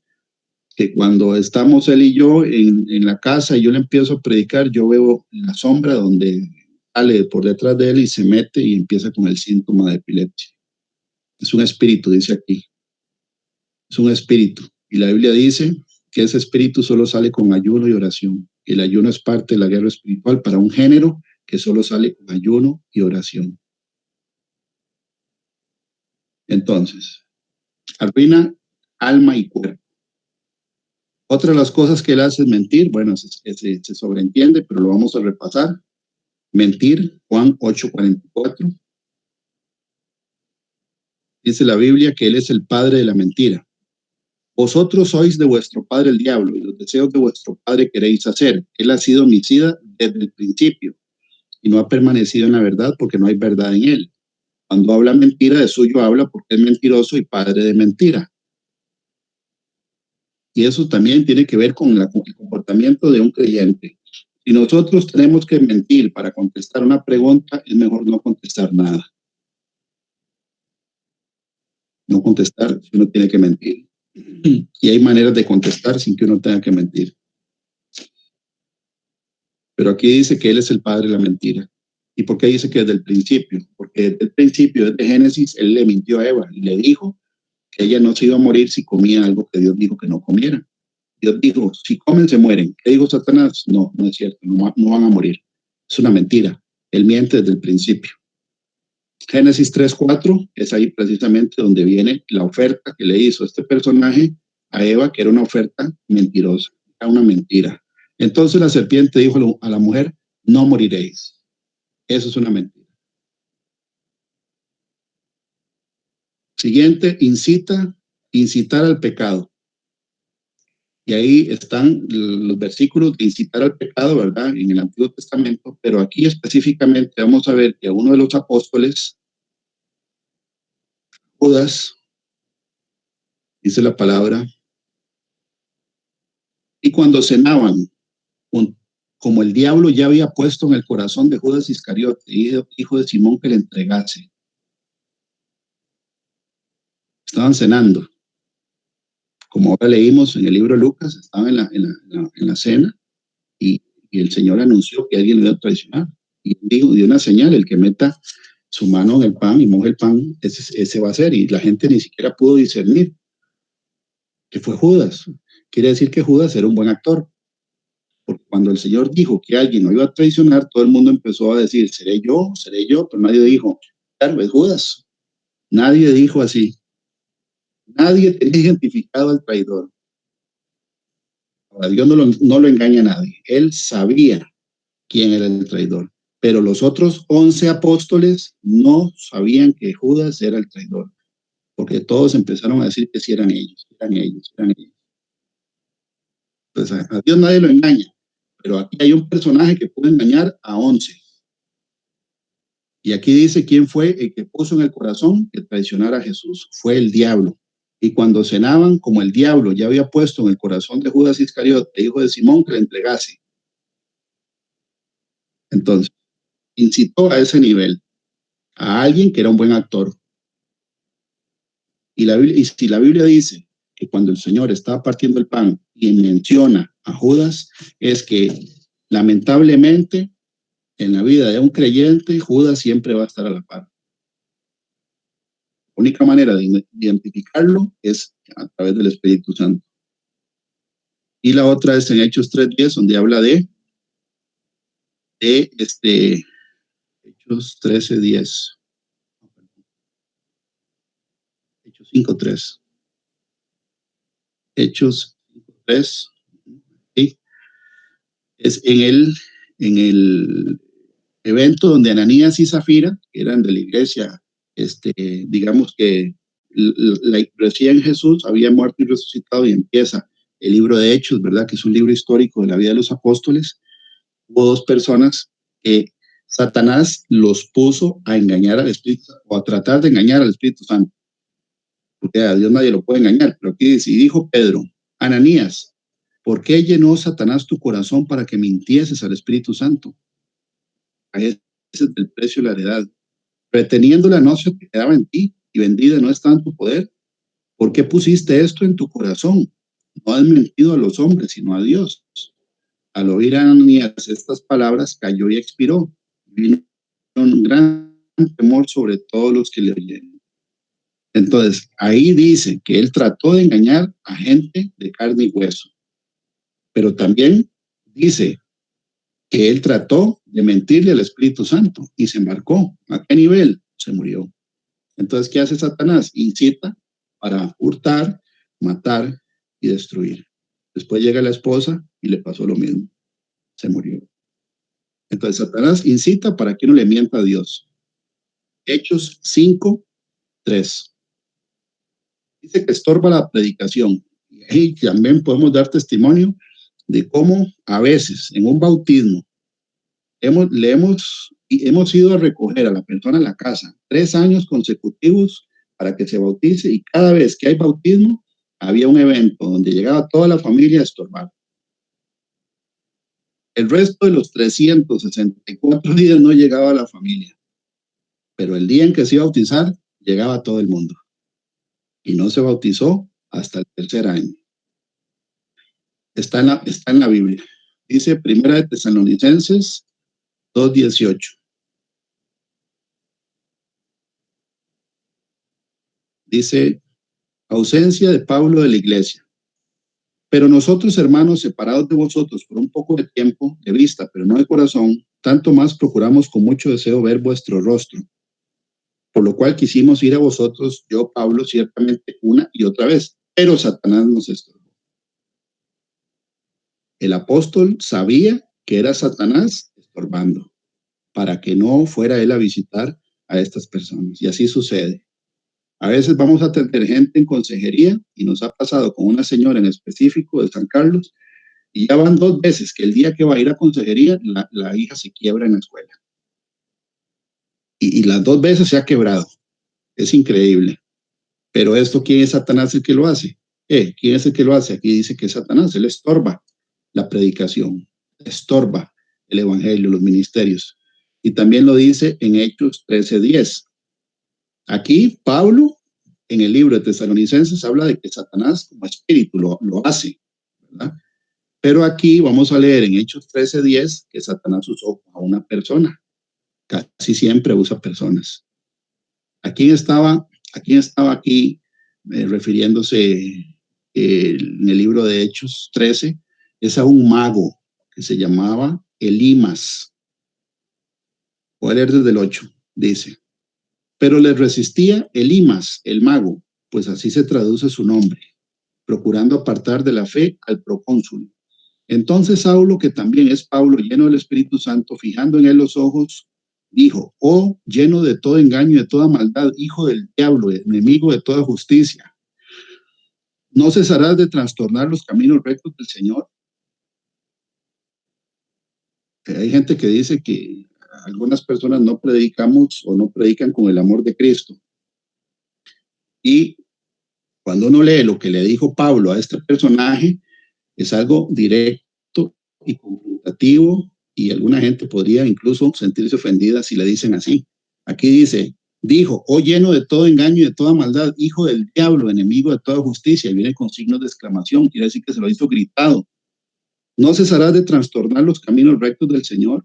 que cuando estamos él y yo en la casa y yo le empiezo a predicar, yo veo la sombra donde sale por detrás de él y se mete y empieza con el síntoma de epilepsia. Es un espíritu, dice aquí. Es un espíritu. Y la Biblia dice que ese espíritu solo sale con ayuno y oración. El ayuno es parte de la guerra espiritual para un género que solo sale con ayuno y oración. Entonces, arruina alma y cuerpo. Otra de las cosas que él hace es mentir. Bueno, se sobreentiende, pero lo vamos a repasar. Mentir, Juan 8:44. Dice la Biblia que él es el padre de la mentira. Vosotros sois de vuestro padre el diablo, y los deseos de vuestro padre queréis hacer. Él ha sido homicida desde el principio, y no ha permanecido en la verdad porque no hay verdad en él. Cuando habla mentira, de suyo habla porque es mentiroso y padre de mentira. Y eso también tiene que ver con el comportamiento de un creyente. Si nosotros tenemos que mentir para contestar una pregunta, es mejor no contestar nada. No contestar si uno tiene que mentir. Y hay maneras de contestar sin que uno tenga que mentir. Pero aquí dice que él es el padre de la mentira. ¿Y por qué dice que desde el principio? Porque desde el principio, desde Génesis, él le mintió a Eva y le dijo que ella no se iba a morir si comía algo que Dios dijo que no comiera. Dios dijo, si comen se mueren. ¿Qué dijo Satanás? No, no es cierto, no van a morir. Es una mentira. Él miente desde el principio. Génesis 3:4 es ahí precisamente donde viene la oferta que le hizo este personaje a Eva, que era una oferta mentirosa, era una mentira. Entonces la serpiente dijo a la mujer, no moriréis. Eso es una mentira. Siguiente, incitar al pecado. Y ahí están los versículos de incitar al pecado, ¿verdad? En el Antiguo Testamento, pero aquí específicamente vamos a ver que a uno de los apóstoles, Judas, dice la palabra, y cuando cenaban, como el diablo ya había puesto en el corazón de Judas Iscariote, hijo de Simón, que le entregase. Estaban cenando. Como ahora leímos en el libro de Lucas, estaban en la cena y el Señor anunció que alguien le iba a traicionar. Y dijo, dio una señal, el que meta su mano en el pan y moje el pan, ese va a ser. Y la gente ni siquiera pudo discernir que fue Judas. Quiere decir que Judas era un buen actor. Porque cuando el Señor dijo que alguien lo iba a traicionar, todo el mundo empezó a decir, seré yo, pero nadie dijo, claro, es Judas. Nadie dijo así. Nadie tenía identificado al traidor. Ahora, Dios no lo engaña a nadie. Él sabía quién era el traidor. Pero los otros 11 apóstoles no sabían que Judas era el traidor. Porque todos empezaron a decir que sí eran ellos, eran ellos, eran ellos. Pues a Dios nadie lo engaña. Pero aquí hay un personaje que puede engañar a 11. Y aquí dice quién fue el que puso en el corazón que traicionara a Jesús. Fue el diablo. Y cuando cenaban, como el diablo ya había puesto en el corazón de Judas Iscariote, hijo de Simón, que le entregase. Entonces, incitó a ese nivel a alguien que era un buen actor. Y si la Biblia dice que cuando el Señor estaba partiendo el pan y menciona a Judas, es que lamentablemente en la vida de un creyente, Judas siempre va a estar a la par. La única manera de identificarlo es a través del Espíritu Santo. Y la otra es en Hechos 3:10, donde habla de Hechos 13:10. Hechos 5:3. Hechos 5:3. ¿Sí? Es en el evento donde Ananías y Zafira, que eran de la iglesia, digamos que recién Jesús había muerto y resucitado, y empieza el libro de Hechos, ¿verdad? Que es un libro histórico de la vida de los apóstoles. Hubo dos personas que Satanás los puso a engañar al Espíritu, o a tratar de engañar al Espíritu Santo, porque a Dios nadie lo puede engañar. Pero aquí dice, y dijo Pedro: Ananías, ¿por qué llenó Satanás tu corazón para que mintieses al Espíritu Santo? Ese es el precio de la heredad. Reteniendo la noche que quedaba en ti y vendida no está en tu poder. ¿Por qué pusiste esto en tu corazón? No has mentido a los hombres, sino a Dios. Al oír a Ananías estas palabras, cayó y expiró. Vino un gran temor sobre todos los que le oyeron. Entonces, ahí dice que él trató de engañar a gente de carne y hueso. Pero también dice que él trató de mentirle al Espíritu Santo y se embarcó. ¿A qué nivel? Se murió. Entonces, ¿qué hace Satanás? Incita para hurtar, matar y destruir. Después llega la esposa y le pasó lo mismo. Se murió. Entonces, Satanás incita para que uno le mienta a Dios. Hechos 5:3. Dice que estorba la predicación. Y ahí también podemos dar testimonio de cómo a veces en un bautismo hemos ido a recoger a la persona en la casa 3 años consecutivos para que se bautice, y cada vez que hay bautismo había un evento donde llegaba toda la familia a estorbar. El resto de los 364 días no llegaba la familia, pero el día en que se iba a bautizar llegaba todo el mundo, y no se bautizó hasta el 3er año. Está en la Biblia. Dice Primera de Tesalonicenses 2:18. Dice: ausencia de Pablo de la iglesia. Pero nosotros, hermanos, separados de vosotros por un poco de tiempo, de vista, pero no de corazón, tanto más procuramos con mucho deseo ver vuestro rostro. Por lo cual quisimos ir a vosotros, yo, Pablo, ciertamente una y otra vez, pero Satanás nos estorbó. El apóstol sabía que era Satanás estorbando, para que no fuera él a visitar a estas personas. Y así sucede. A veces vamos a tener gente en consejería, y nos ha pasado con una señora en específico de San Carlos, y ya van 2 veces que el día que va a ir a consejería, la hija se quiebra en la escuela. Y las 2 veces se ha quebrado. Es increíble. Pero esto, ¿quién es Satanás el que lo hace? ¿Quién es el que lo hace? Aquí dice que es Satanás. Él estorba la predicación, estorba el evangelio, los ministerios. Y también lo dice en Hechos 13:10. Aquí Pablo, en el libro de Tesalonicenses, habla de que Satanás como espíritu lo hace, ¿verdad? Pero aquí vamos a leer en Hechos 13:10 que Satanás usó a una persona. Casi siempre usa personas. ¿A quién estaba aquí refiriéndose en el libro de Hechos 13? Es a un mago que se llamaba Elimas. Voy a leer desde el 8. Dice: pero le resistía Elimas, el mago, pues así se traduce su nombre, procurando apartar de la fe al procónsul. Entonces Saulo, que también es Pablo, lleno del Espíritu Santo, fijando en él los ojos, dijo: oh, lleno de todo engaño y de toda maldad, hijo del diablo, enemigo de toda justicia, ¿no cesarás de trastornar los caminos rectos del Señor? Hay gente que dice que algunas personas no predicamos o no predican con el amor de Cristo. Y cuando uno lee lo que le dijo Pablo a este personaje, es algo directo y confrontativo, y alguna gente podría incluso sentirse ofendida si le dicen así. Aquí dice, dijo: oh, lleno de todo engaño y de toda maldad, hijo del diablo, enemigo de toda justicia. Y viene con signos de exclamación, quiere decir que se lo hizo gritado. ¿No cesarás de trastornar los caminos rectos del Señor?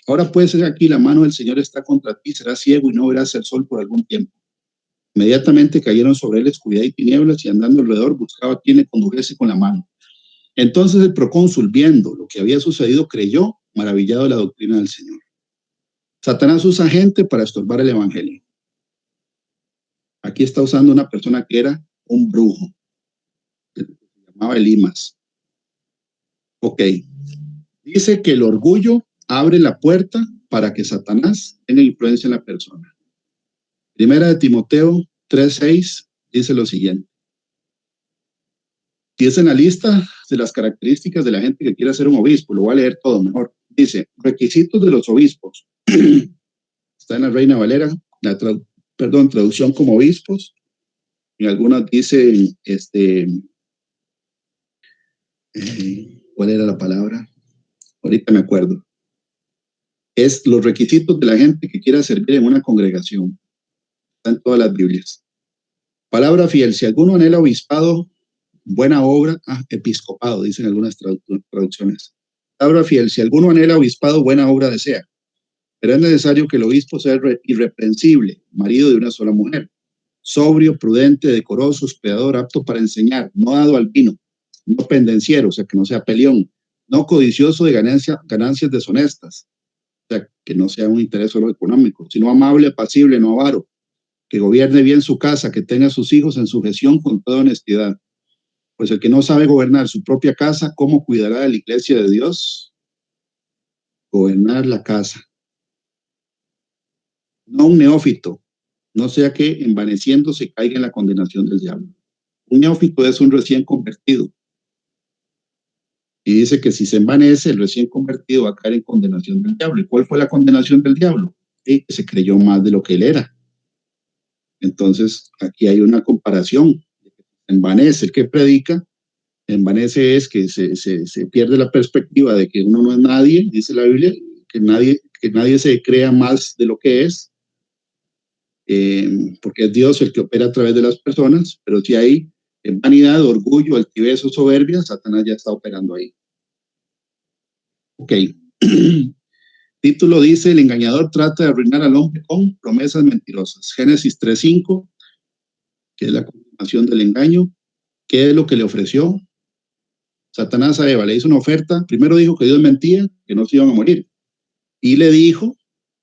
Ahora puede ser aquí la mano del Señor está contra ti, serás ciego y no verás el sol por algún tiempo. Inmediatamente cayeron sobre él oscuridad y tinieblas, y andando alrededor buscaba a quien le condujese con la mano. Entonces el procónsul, viendo lo que había sucedido, creyó, maravillado de la doctrina del Señor. Satanás usa gente para estorbar el evangelio. Aquí está usando una persona que era un brujo, que se llamaba Elimas. Ok. Dice que el orgullo abre la puerta para que Satanás tenga influencia en la persona. Primera de Timoteo 3:6 dice lo siguiente. Y es en la lista de las características de la gente que quiere ser un obispo. Lo voy a leer todo mejor. Dice, requisitos de los obispos. Está en la Reina Valera, traducción como obispos. En algunas dicen, ¿cuál era la palabra? Ahorita me acuerdo. Es los requisitos de la gente que quiera servir en una congregación. Está en todas las Biblias. Palabra fiel. Si alguno anhela obispado, buena obra, episcopado, dicen algunas traducciones. Palabra fiel. Si alguno anhela obispado, buena obra desea. Pero es necesario que el obispo sea irreprensible, marido de una sola mujer, sobrio, prudente, decoroso, hospedador, apto para enseñar, no dado al vino, no pendenciero, o sea, que no sea peleón, no codicioso de ganancias deshonestas, o sea, que no sea un interés solo económico, sino amable, apacible, no avaro, que gobierne bien su casa, que tenga a sus hijos en sujeción con toda honestidad. Pues el que no sabe gobernar su propia casa, ¿cómo cuidará de la iglesia de Dios? Gobernar la casa. No un neófito, no sea que envaneciéndose caiga en la condenación del diablo. Un neófito es un recién convertido. Y dice que si se envanece, el recién convertido va a caer en condenación del diablo. ¿Y cuál fue la condenación del diablo? Que se creyó más de lo que él era. Entonces, aquí hay una comparación. Envanece el que predica, envanece es que se pierde la perspectiva de que uno no es nadie, dice la Biblia, que nadie se crea más de lo que es, porque es Dios el que opera a través de las personas, pero si hay vanidad, orgullo, altivez o soberbia, Satanás ya está operando ahí. Ok. Título dice, el engañador trata de arruinar al hombre con promesas mentirosas. Génesis 3:5, que es la continuación del engaño. ¿Qué es lo que le ofreció Satanás a Eva? Le hizo una oferta. Primero dijo que Dios mentía, que no se iban a morir. Y le dijo,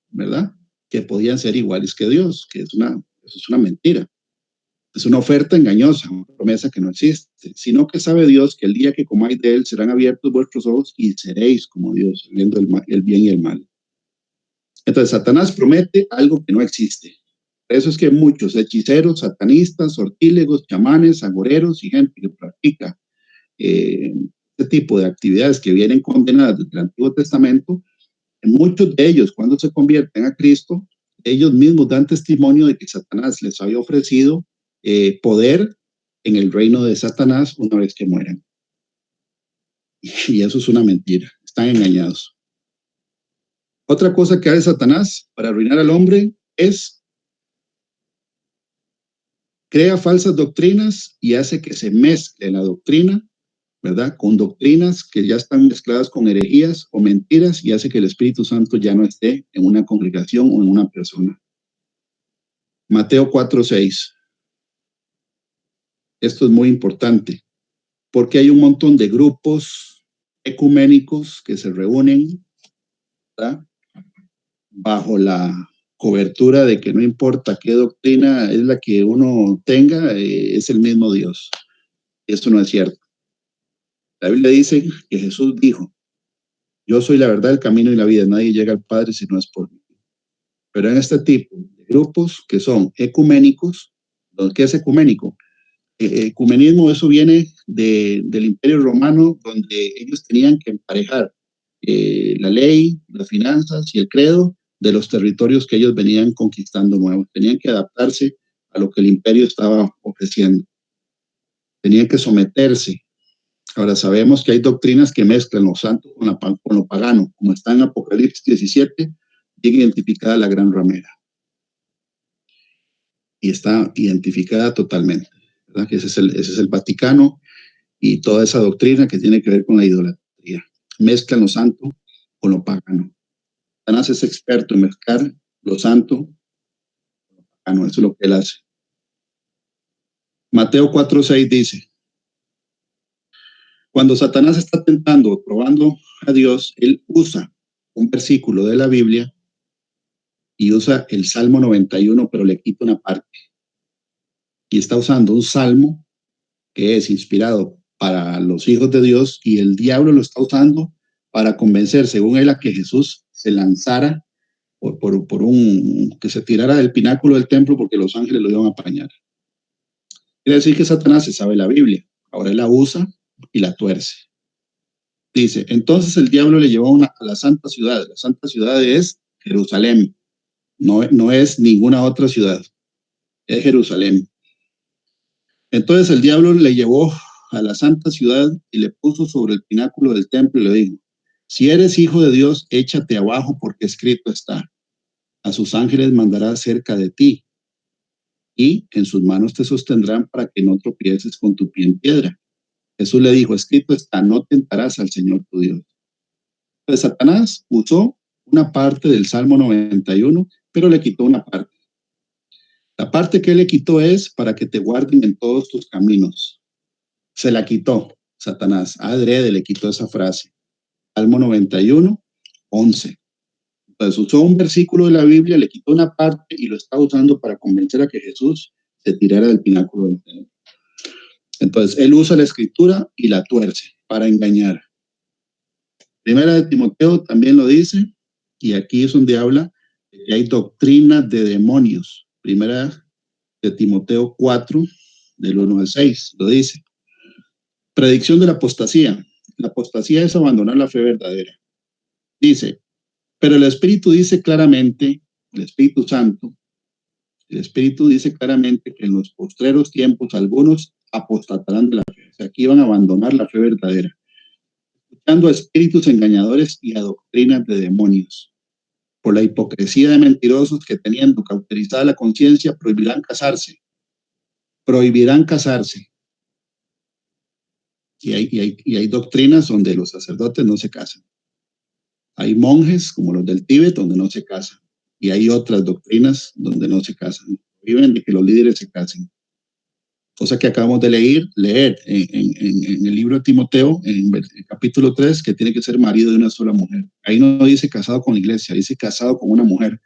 ¿verdad?, que podían ser iguales que Dios, que eso es una mentira. Es una oferta engañosa, una promesa que no existe, sino que sabe Dios que el día que comáis de él serán abiertos vuestros ojos y seréis como Dios, viendo el bien y el mal. Entonces, Satanás promete algo que no existe. Por eso es que muchos hechiceros, satanistas, sortílegos, chamanes, agoreros y gente que practica este tipo de actividades que vienen condenadas desde el Antiguo Testamento, muchos de ellos, cuando se convierten a Cristo, ellos mismos dan testimonio de que Satanás les había ofrecido poder en el reino de Satanás una vez que mueran. Y eso es una mentira, están engañados. Otra cosa que hace Satanás para arruinar al hombre es crea falsas doctrinas y hace que se mezcle la doctrina, ¿verdad?, con doctrinas que ya están mezcladas con herejías o mentiras, y hace que el Espíritu Santo ya no esté en una congregación o en una persona. Mateo 4:6. Esto es muy importante, porque hay un montón de grupos ecuménicos que se reúnen, ¿verdad?, bajo la cobertura de que no importa qué doctrina es la que uno tenga, es el mismo Dios. Esto no es cierto. La Biblia dice que Jesús dijo, yo soy la verdad, el camino y la vida, nadie llega al Padre si no es por mí. Pero en este tipo de grupos que son ecuménicos, ¿qué es ecuménico? Ecumenismo, eso viene del Imperio Romano, donde ellos tenían que emparejar la ley, las finanzas y el credo de los territorios que ellos venían conquistando nuevos. Tenían que adaptarse a lo que el imperio estaba ofreciendo. Tenían que someterse. Ahora sabemos que hay doctrinas que mezclan lo santo con lo pagano, como está en Apocalipsis 17, bien identificada la gran ramera. Y está identificada totalmente, ¿verdad? Que ese es el Vaticano y toda esa doctrina que tiene que ver con la idolatría. Mezclan lo santo con lo pagano. Satanás es experto en mezclar lo santo con lo pagano. Eso es lo que él hace. Mateo 4:6 dice, cuando Satanás está tentando o probando a Dios, él usa un versículo de la Biblia y usa el Salmo 91, pero le quita una parte. Y está usando un salmo que es inspirado para los hijos de Dios, y el diablo lo está usando para convencer, según él, a que Jesús se lanzara que se tirara del pináculo del templo porque los ángeles lo iban a apañar. Quiere decir que Satanás se sabe la Biblia, ahora él la usa y la tuerce. Dice, entonces el diablo le llevó a la santa ciudad. La santa ciudad es Jerusalén, no es ninguna otra ciudad, es Jerusalén. Entonces el diablo le llevó a la santa ciudad y le puso sobre el pináculo del templo y le dijo, si eres hijo de Dios, échate abajo porque escrito está, a sus ángeles mandará cerca de ti y en sus manos te sostendrán para que no tropieces con tu pie en piedra. Jesús le dijo, escrito está, no tentarás al Señor tu Dios. Entonces Satanás usó una parte del Salmo 91, pero le quitó una parte. La parte que él le quitó es para que te guarden en todos tus caminos. Se la quitó Satanás, adrede le quitó esa frase. Salmo 91, 11. Entonces usó un versículo de la Biblia, le quitó una parte y lo está usando para convencer a que Jesús se tirara del pináculo del templo. Entonces él usa la escritura y la tuerce para engañar. Primera de Timoteo también lo dice, y aquí es donde habla de que hay doctrina de demonios. Primera de Timoteo 4, del 1 al 6, lo dice. Predicción de la apostasía. La apostasía es abandonar la fe verdadera. Dice, pero el Espíritu dice claramente, el Espíritu Santo, el Espíritu dice claramente que en los postreros tiempos algunos apostatarán de la fe. O sea, aquí van a abandonar la fe verdadera, escuchando a espíritus engañadores y a doctrinas de demonios. Por la hipocresía de mentirosos que teniendo cauterizada la conciencia prohibirán casarse. Prohibirán casarse. Y hay doctrinas donde los sacerdotes no se casan. Hay monjes, como los del Tíbet, donde no se casan. Y hay otras doctrinas donde no se casan. Viven de que los líderes se casen. Cosa que acabamos de leer en el libro de Timoteo, en el capítulo 3, que tiene que ser marido de una sola mujer. Ahí no dice casado con la iglesia, dice casado con una mujer.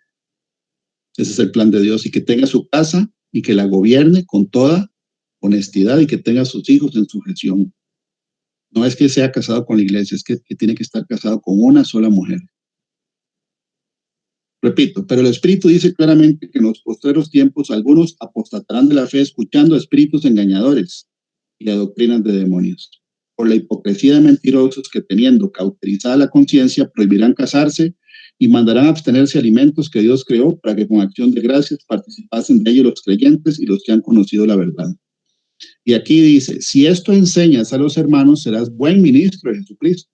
Ese es el plan de Dios, y que tenga su casa y que la gobierne con toda honestidad y que tenga a sus hijos en sujeción. No es que sea casado con la iglesia, es que tiene que estar casado con una sola mujer. Repito, pero el Espíritu dice claramente que en los postreros tiempos algunos apostatarán de la fe escuchando a espíritus engañadores y a doctrinas de demonios. Por la hipocresía de mentirosos que teniendo cauterizada la conciencia prohibirán casarse y mandarán abstenerse alimentos que Dios creó para que con acción de gracias participasen de ellos los creyentes y los que han conocido la verdad. Y aquí dice, si esto enseñas a los hermanos, serás buen ministro de Jesucristo.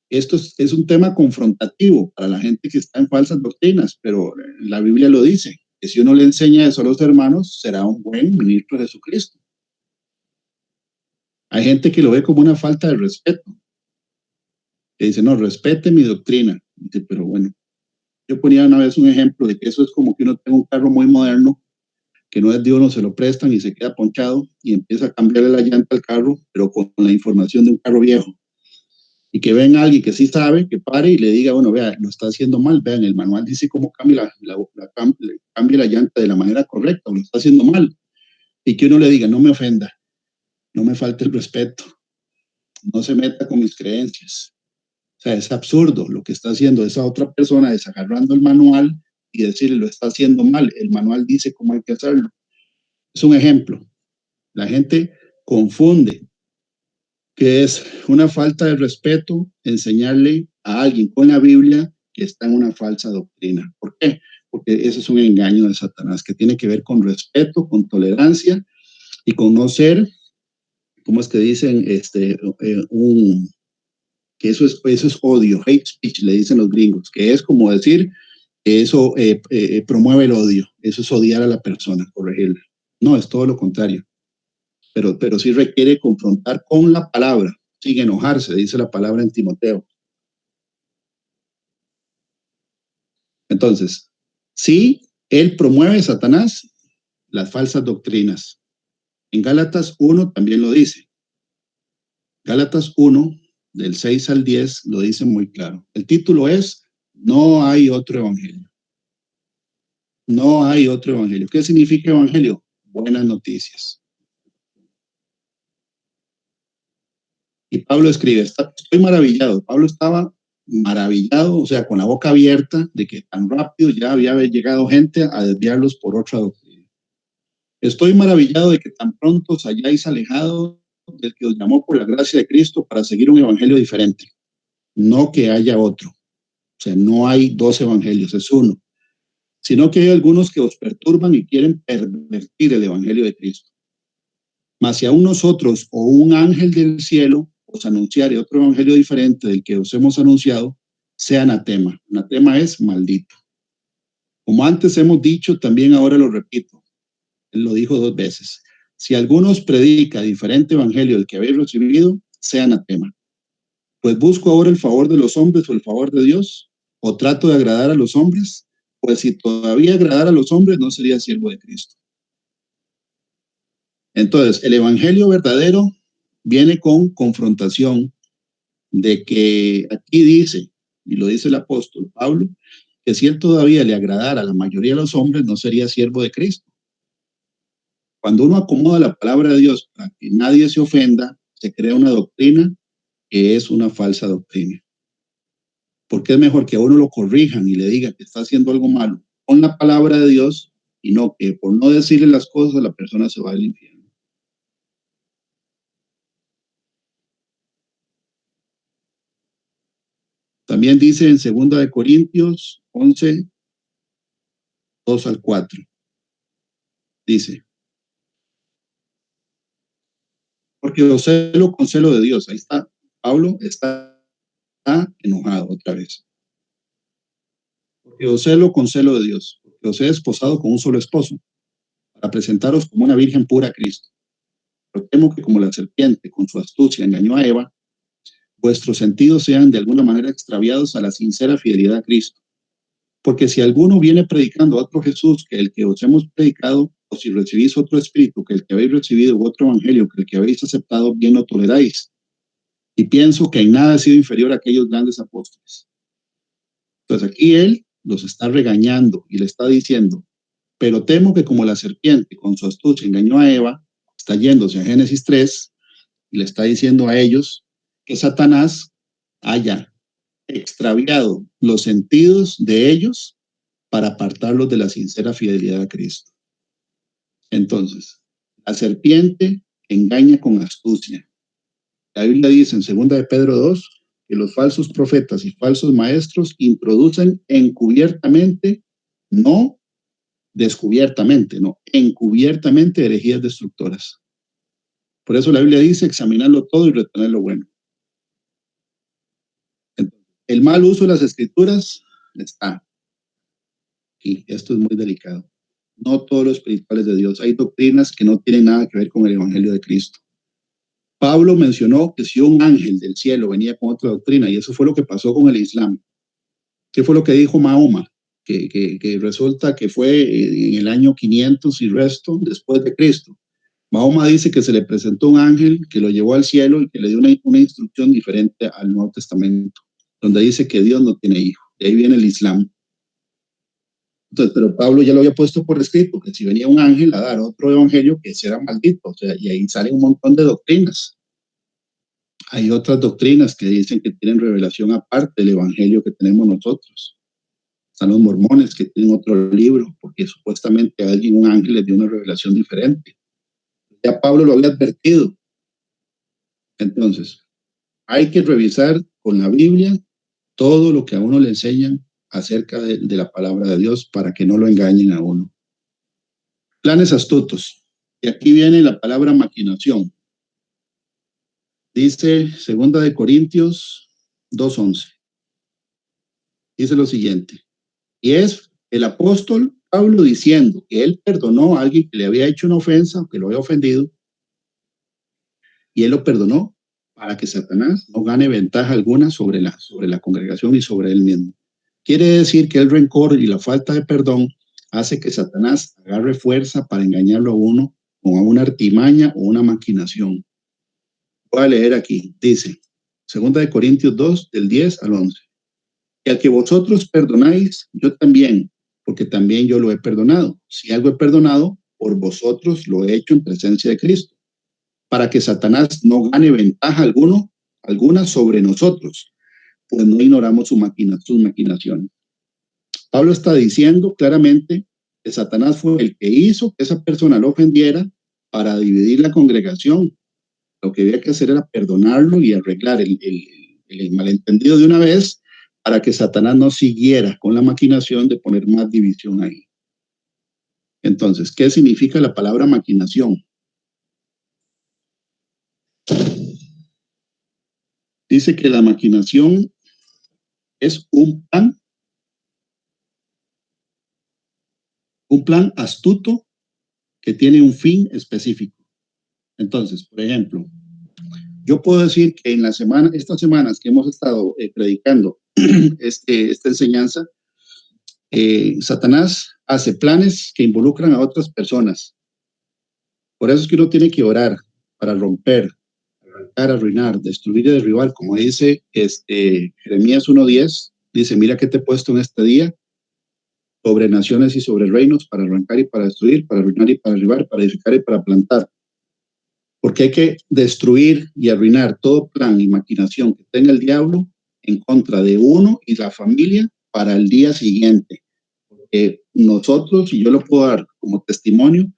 Esto es un tema confrontativo para la gente que está en falsas doctrinas, pero la Biblia lo dice, que si uno le enseña eso a los hermanos, será un buen ministro de Jesucristo. Hay gente que lo ve como una falta de respeto, que dice, no, respete mi doctrina. Dice, pero bueno, yo ponía una vez un ejemplo de que eso es como que uno tenga un carro muy moderno, que no es de uno, se lo prestan y se queda ponchado y empieza a cambiarle la llanta al carro, pero con la información de un carro viejo. Y que venga alguien que sí sabe, que pare y le diga, bueno, vea, lo está haciendo mal, vean, el manual dice cómo cambia cambie la llanta de la manera correcta, lo está haciendo mal. Y que uno le diga, no me ofenda, no me falte el respeto, no se meta con mis creencias. O sea, es absurdo lo que está haciendo esa otra persona, desagarrando el manual y decirle, lo está haciendo mal, el manual dice cómo hay que hacerlo. Es un ejemplo. La gente confunde que es una falta de respeto enseñarle a alguien con la Biblia que está en una falsa doctrina. ¿Por qué? Porque ese es un engaño de Satanás que tiene que ver con respeto, con tolerancia y con no ser, ¿cómo es que dicen? Que eso es odio, hate speech, le dicen los gringos, que es como decir que eso promueve el odio, eso es odiar a la persona, corregirla. No, es todo lo contrario. Pero sí requiere confrontar con la palabra, sin enojarse, dice la palabra en Timoteo. Entonces, sí, él promueve, Satanás, las falsas doctrinas. En Gálatas 1 también lo dice. Gálatas 1, del 6 al 10, lo dice muy claro. El título es, no hay otro evangelio. No hay otro evangelio. ¿Qué significa evangelio? Buenas noticias. Y Pablo escribe, estoy maravillado. Pablo estaba maravillado, o sea, con la boca abierta de que tan rápido ya había llegado gente a desviarlos por otra doctrina. Estoy maravillado de que tan pronto os hayáis alejado del que os llamó por la gracia de Cristo para seguir un evangelio diferente. No que haya otro. O sea, no hay dos evangelios, es uno. Sino que hay algunos que os perturban y quieren pervertir el evangelio de Cristo. Mas si aún nosotros o un ángel del cielo os anunciare otro evangelio diferente del que os hemos anunciado, sea anatema. Anatema es maldito. Como antes hemos dicho, también ahora lo repito. Él lo dijo 2 veces. Si alguno os predica diferente evangelio del que habéis recibido, sea anatema. Pues busco ahora el favor de los hombres o el favor de Dios, o trato de agradar a los hombres, pues si todavía agradara a los hombres, no sería siervo de Cristo. Entonces, el evangelio verdadero viene con confrontación de que aquí dice, y lo dice el apóstol Pablo, que si él todavía le agradara a la mayoría de los hombres, no sería siervo de Cristo. Cuando uno acomoda la palabra de Dios para que nadie se ofenda, se crea una doctrina que es una falsa doctrina. Porque es mejor que a uno lo corrijan y le digan que está haciendo algo malo con la palabra de Dios y no que por no decirle las cosas la persona se va al infierno. También dice en 2 Corintios 11, 2 al 4. Dice, porque os celo con celo de Dios. Ahí está, Pablo está enojado otra vez. Porque os celo con celo de Dios, porque os he desposado con un solo esposo, para presentaros como una virgen pura a Cristo. Pero temo que como la serpiente con su astucia engañó a Eva, vuestros sentidos sean de alguna manera extraviados a la sincera fidelidad a Cristo. Porque si alguno viene predicando a otro Jesús que el que os hemos predicado, o si recibís otro espíritu que el que habéis recibido, u otro evangelio que el que habéis aceptado, bien lo toleráis. Y pienso que en nada he sido inferior a aquellos grandes apóstoles. Entonces aquí él los está regañando y le está diciendo, pero temo que como la serpiente con su astucia engañó a Eva, está yéndose a Génesis 3 y le está diciendo a ellos que Satanás haya extraviado los sentidos de ellos para apartarlos de la sincera fidelidad a Cristo. Entonces, la serpiente engaña con astucia. La Biblia dice en 2 Pedro 2 que los falsos profetas y falsos maestros introducen encubiertamente, no descubiertamente, no, encubiertamente herejías destructoras. Por eso la Biblia dice examinarlo todo y retener lo bueno. Entonces, el mal uso de las escrituras está aquí. Esto es muy delicado. No todos los espirituales de Dios. Hay doctrinas que no tienen nada que ver con el evangelio de Cristo. Pablo mencionó que si un ángel del cielo venía con otra doctrina, y eso fue lo que pasó con el Islam. ¿Qué fue lo que dijo Mahoma? Que resulta que fue en el año 500 y resto después de Cristo. Mahoma dice que se le presentó un ángel que lo llevó al cielo y que le dio una instrucción diferente al Nuevo Testamento, donde dice que Dios no tiene hijo. De ahí viene el Islam. Entonces, pero Pablo ya lo había puesto por escrito, que si venía un ángel a dar otro evangelio, que será maldito. O sea, y ahí salen un montón de doctrinas. Hay otras doctrinas que dicen que tienen revelación aparte del evangelio que tenemos nosotros. Están los mormones que tienen otro libro, porque supuestamente a alguien, un ángel, les dio una revelación diferente. Ya Pablo lo había advertido. Entonces, hay que revisar con la Biblia todo lo que a uno le enseñan acerca de la palabra de Dios para que no lo engañen a uno. Planes astutos. Y aquí viene la palabra maquinación. Dice 2 Corintios 2:11. Dice lo siguiente. Y es el apóstol Pablo diciendo que él perdonó a alguien que le había hecho una ofensa, que lo había ofendido, y él lo perdonó para que Satanás no gane ventaja alguna sobre la congregación y sobre él mismo. Quiere decir que el rencor y la falta de perdón hace que Satanás agarre fuerza para engañarlo a uno con una artimaña o una maquinación. Voy a leer aquí. Dice, 2 Corintios 2, del 10 al 11. Y al que vosotros perdonáis, yo también, porque también yo lo he perdonado. Si algo he perdonado, por vosotros lo he hecho en presencia de Cristo, para que Satanás no gane ventaja alguno alguna sobre nosotros, pues no ignoramos sus maquinaciones. Pablo está diciendo claramente que Satanás fue el que hizo que esa persona lo ofendiera para dividir la congregación. Lo que había que hacer era perdonarlo y arreglar el malentendido de una vez para que Satanás no siguiera con la maquinación de poner más división ahí. Entonces, ¿qué significa la palabra maquinación? Dice que la maquinación es un plan astuto que tiene un fin específico. Entonces, por ejemplo, yo puedo decir que en estas semanas que hemos estado predicando esta enseñanza, Satanás hace planes que involucran a otras personas. Por eso es que uno tiene que orar para romper, arrancar, arruinar, destruir y derribar, como dice Jeremías 1:10, dice, mira que te he puesto en este día sobre naciones y sobre reinos para arrancar y para destruir, para arruinar y para derribar, para edificar y para plantar. Porque hay que destruir y arruinar todo plan y maquinación que tenga el diablo en contra de uno y la familia para el día siguiente. Porque nosotros, y yo lo puedo dar como testimonio,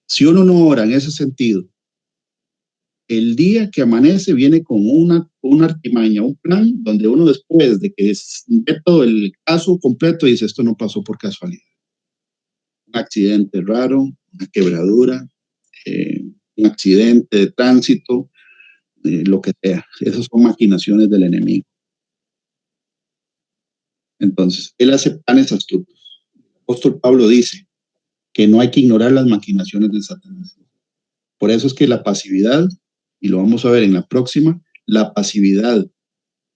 si uno no ora en ese sentido, el día que amanece viene con una artimaña, un plan, donde uno después de que ve todo el caso completo dice, esto no pasó por casualidad. Un accidente raro, una quebradura, un accidente de tránsito, lo que sea. Esas son maquinaciones del enemigo. Entonces, él hace planes astutos. El apóstol Pablo dice que no hay que ignorar las maquinaciones de Satanás. Por eso es que la pasividad, y lo vamos a ver en la próxima, la pasividad,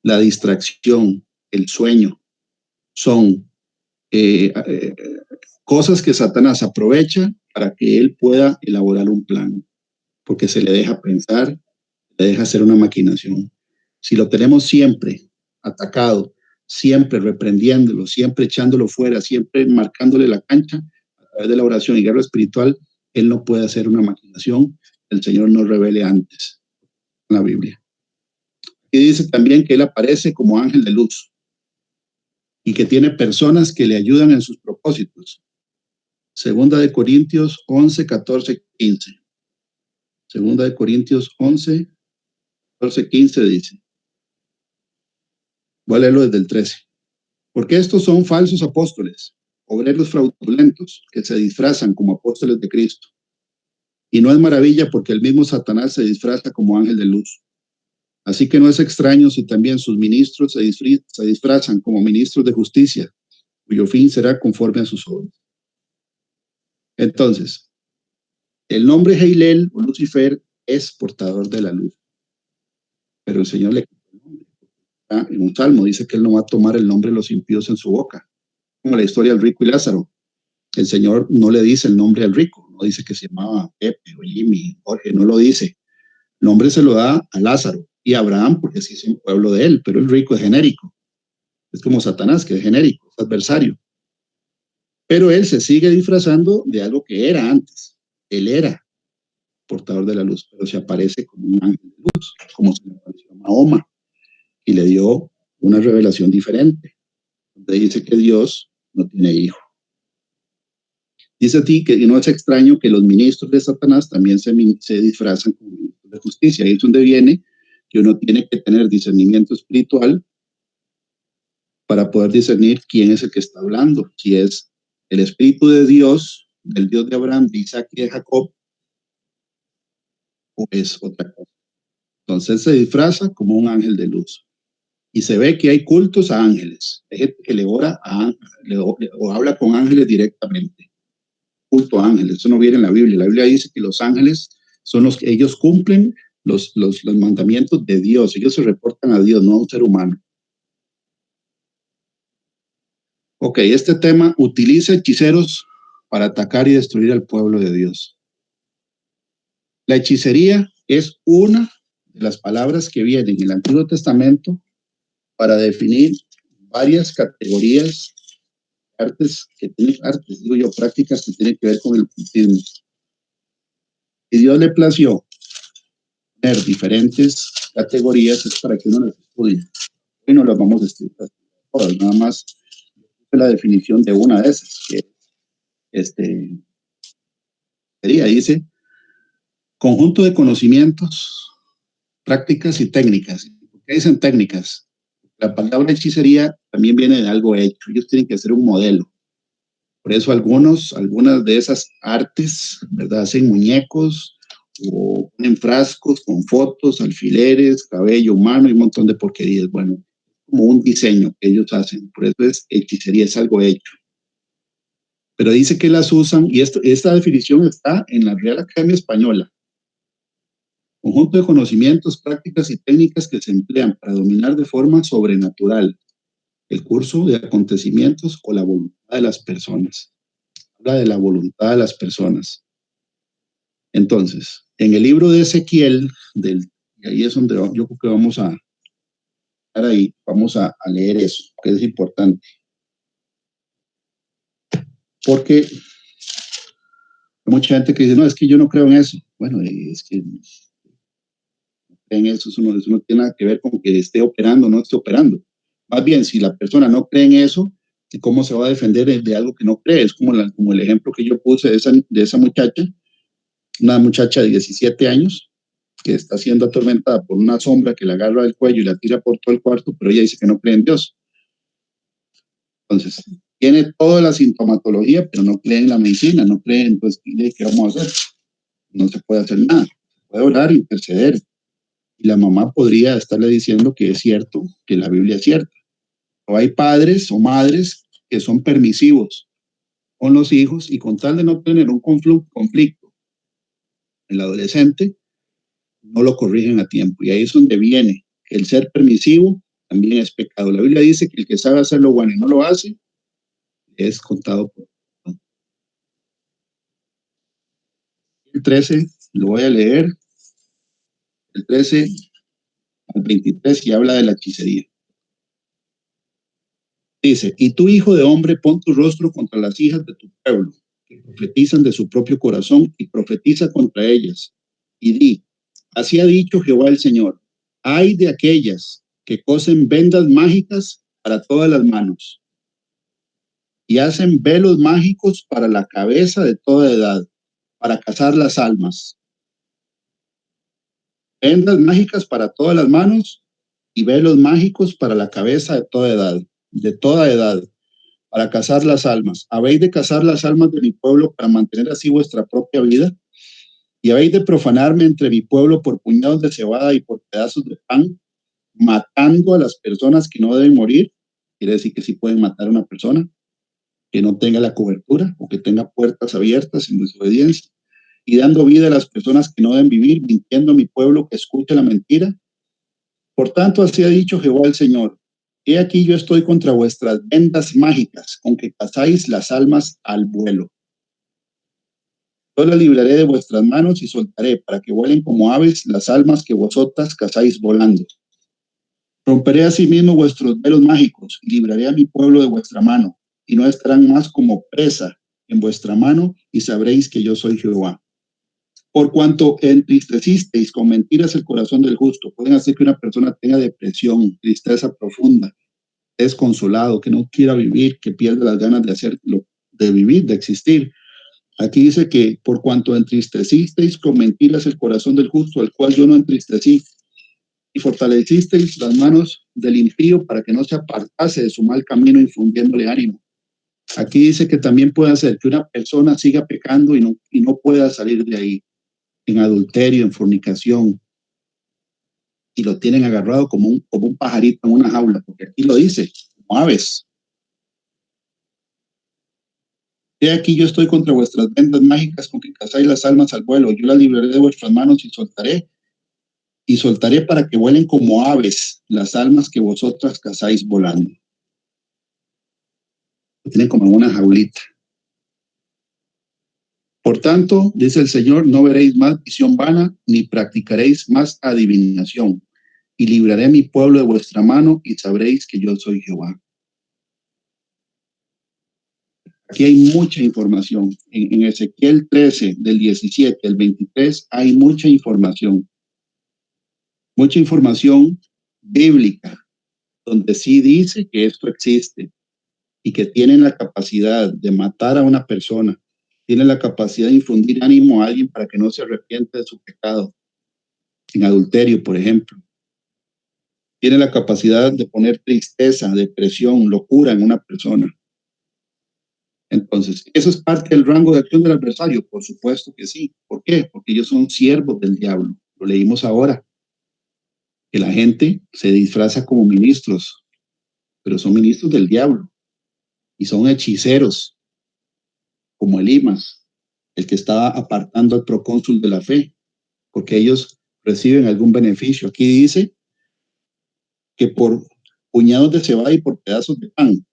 la distracción, el sueño, son cosas que Satanás aprovecha para que él pueda elaborar un plan, porque se le deja pensar, le deja hacer una maquinación. Si lo tenemos siempre atacado, siempre reprendiéndolo, siempre echándolo fuera, siempre marcándole la cancha a través de la oración y guerra espiritual, él no puede hacer una maquinación. El Señor nos revele antes en la Biblia. Y dice también que él aparece como ángel de luz y que tiene personas que le ayudan en sus propósitos. Segunda de Corintios 11, 14, 15. Segunda de Corintios 11, 14, 15 dice. Voy a leerlo desde el 13. Porque estos son falsos apóstoles, obreros fraudulentos, que se disfrazan como apóstoles de Cristo. Y no es maravilla porque el mismo Satanás se disfraza como ángel de luz. Así que no es extraño si también sus ministros se disfrazan como ministros de justicia, cuyo fin será conforme a sus obras. Entonces, el nombre Heilel o Lucifer es portador de la luz. Pero el Señor le quitó el nombre. En un salmo dice que él no va a tomar el nombre de los impíos en su boca. Como la historia del rico y Lázaro. El Señor no le dice el nombre al rico, no dice que se llamaba Pepe o Jimmy, Jorge, no lo dice. El nombre se lo da a Lázaro y a Abraham porque así es un pueblo de él, pero el rico es genérico. Es como Satanás, que es genérico, es adversario. Pero él se sigue disfrazando de algo que era antes. Él era portador de la luz, pero se aparece como un ángel de luz, como se le apareció a Mahoma y le dio una revelación diferente, donde dice que Dios no tiene hijo. Dice a ti que no es extraño que los ministros de Satanás también se disfrazan como ministros de justicia. Ahí es donde viene que uno tiene que tener discernimiento espiritual para poder discernir quién es el que está hablando. Si es el Espíritu de Dios, del Dios de Abraham, de Isaac y de Jacob, o es otra cosa. Entonces se disfraza como un ángel de luz. Y se ve que hay cultos a ángeles. Hay gente que le ora o habla con ángeles directamente. Culto a ángeles, eso no viene en la Biblia. La Biblia dice que los ángeles son los que ellos cumplen los mandamientos de Dios. Ellos se reportan a Dios, no a un ser humano. Ok, este tema utiliza hechiceros para atacar y destruir al pueblo de Dios. La hechicería es una de las palabras que vienen en el Antiguo Testamento para definir varias categorías prácticas que tienen que ver con el ocultismo. Y Dios le plació tener diferentes categorías es para que uno las estudie. Hoy no las vamos a estudiar todas, nada más la definición de una de esas, que dice, conjunto de conocimientos, prácticas y técnicas. ¿Por qué dicen técnicas? La palabra hechicería también viene de algo hecho. Ellos tienen que hacer un modelo. Por eso algunas de esas artes, ¿verdad? Hacen muñecos o ponen frascos con fotos, alfileres, cabello humano y un montón de porquerías. Bueno, como un diseño que ellos hacen. Por eso es hechicería, es algo hecho. Pero dice que las usan, y esta definición está en la Real Academia Española. Conjunto de conocimientos, prácticas y técnicas que se emplean para dominar de forma sobrenatural el curso de acontecimientos o la voluntad de las personas. Habla de la voluntad de las personas. Entonces, en el libro de Ezequiel, y ahí es donde yo creo que vamos a leer eso, que es importante. Porque hay mucha gente que dice, no, es que yo no creo en eso. Bueno, es que en eso no tiene nada que ver con que esté operando o no esté operando. Más bien, si la persona no cree en eso, ¿cómo se va a defender de algo que no cree? Es como el ejemplo que yo puse de esa muchacha, una muchacha de 17 años, que está siendo atormentada por una sombra que la agarra del cuello y la tira por todo el cuarto, pero ella dice que no cree en Dios. Entonces, tiene toda la sintomatología, pero no cree en la medicina, no cree, entonces, ¿qué vamos a hacer? No se puede hacer nada. Se puede orar, interceder. Y la mamá podría estarle diciendo que es cierto, que la Biblia es cierta. O hay padres o madres que son permisivos con los hijos y con tal de no tener un conflicto en el adolescente, no lo corrigen a tiempo. Y ahí es donde viene el ser permisivo, también es pecado. La Biblia dice que el que sabe hacer lo bueno y no lo hace, es contado por el 13, lo voy a leer, el 13 al 23, y habla de la hechicería. Dice, y tú, hijo de hombre, pon tu rostro contra las hijas de tu pueblo, que profetizan de su propio corazón, y profetiza contra ellas. Y di, así ha dicho Jehová el Señor, ay de aquellas que cosen vendas mágicas para todas las manos, y hacen velos mágicos para la cabeza de toda edad, para cazar las almas. Vendas mágicas para todas las manos y velos mágicos para la cabeza de toda edad, para cazar las almas. ¿Habéis de cazar las almas de mi pueblo para mantener así vuestra propia vida? ¿Y habéis de profanarme entre mi pueblo por puñados de cebada y por pedazos de pan, matando a las personas que no deben morir? Quiere decir que sí pueden matar a una persona que no tenga la cobertura o que tenga puertas abiertas en desobediencia, y dando vida a las personas que no deben vivir, mintiendo a mi pueblo que escucha la mentira. Por tanto, así ha dicho Jehová el Señor, he aquí yo estoy contra vuestras vendas mágicas, con que cazáis las almas al vuelo. Yo las libraré de vuestras manos y soltaré, para que vuelen como aves las almas que vosotras cazáis volando. Romperé asimismo vuestros velos mágicos, y libraré a mi pueblo de vuestra mano, y no estarán más como presa en vuestra mano, y sabréis que yo soy Jehová. Por cuanto entristecisteis con mentiras el corazón del justo, pueden hacer que una persona tenga depresión, tristeza profunda, desconsolado, que no quiera vivir, que pierda las ganas de hacerlo, de vivir, de existir. Aquí dice que por cuanto entristecisteis con mentiras el corazón del justo, al cual yo no entristecí, y fortalecisteis las manos del impío para que no se apartase de su mal camino, infundiéndole ánimo. Aquí dice que también puede hacer que una persona siga pecando y no pueda salir de ahí, en adulterio, en fornicación, y lo tienen agarrado como un pajarito en una jaula, porque aquí lo dice, como aves. He aquí yo estoy contra vuestras vendas mágicas con que cazáis las almas al vuelo. Yo las libraré de vuestras manos y soltaré para que vuelen como aves las almas que vosotras cazáis volando. Lo tienen como en una jaulita. Por tanto, dice el Señor, no veréis más visión vana, ni practicaréis más adivinación, y libraré a mi pueblo de vuestra mano, y sabréis que yo soy Jehová. Aquí hay mucha información. En Ezequiel 13, del 17 al 23, hay mucha información. mucha información bíblica, donde sí dice que esto existe y que tienen la capacidad de matar a una persona, tienen la capacidad de infundir ánimo a alguien para que no se arrepienta de su pecado, en adulterio, por ejemplo. Tiene la capacidad de poner tristeza, depresión, locura en una persona. Entonces, ¿eso es parte del rango de acción del adversario? Por supuesto que sí. ¿Por qué? Porque ellos son siervos del diablo. Lo leímos ahora, que la gente se disfraza como ministros, pero son ministros del diablo y son hechiceros, como Elimas, el que estaba apartando al procónsul de la fe, porque ellos reciben algún beneficio. Aquí dice que por puñados de cebada y por pedazos de pan.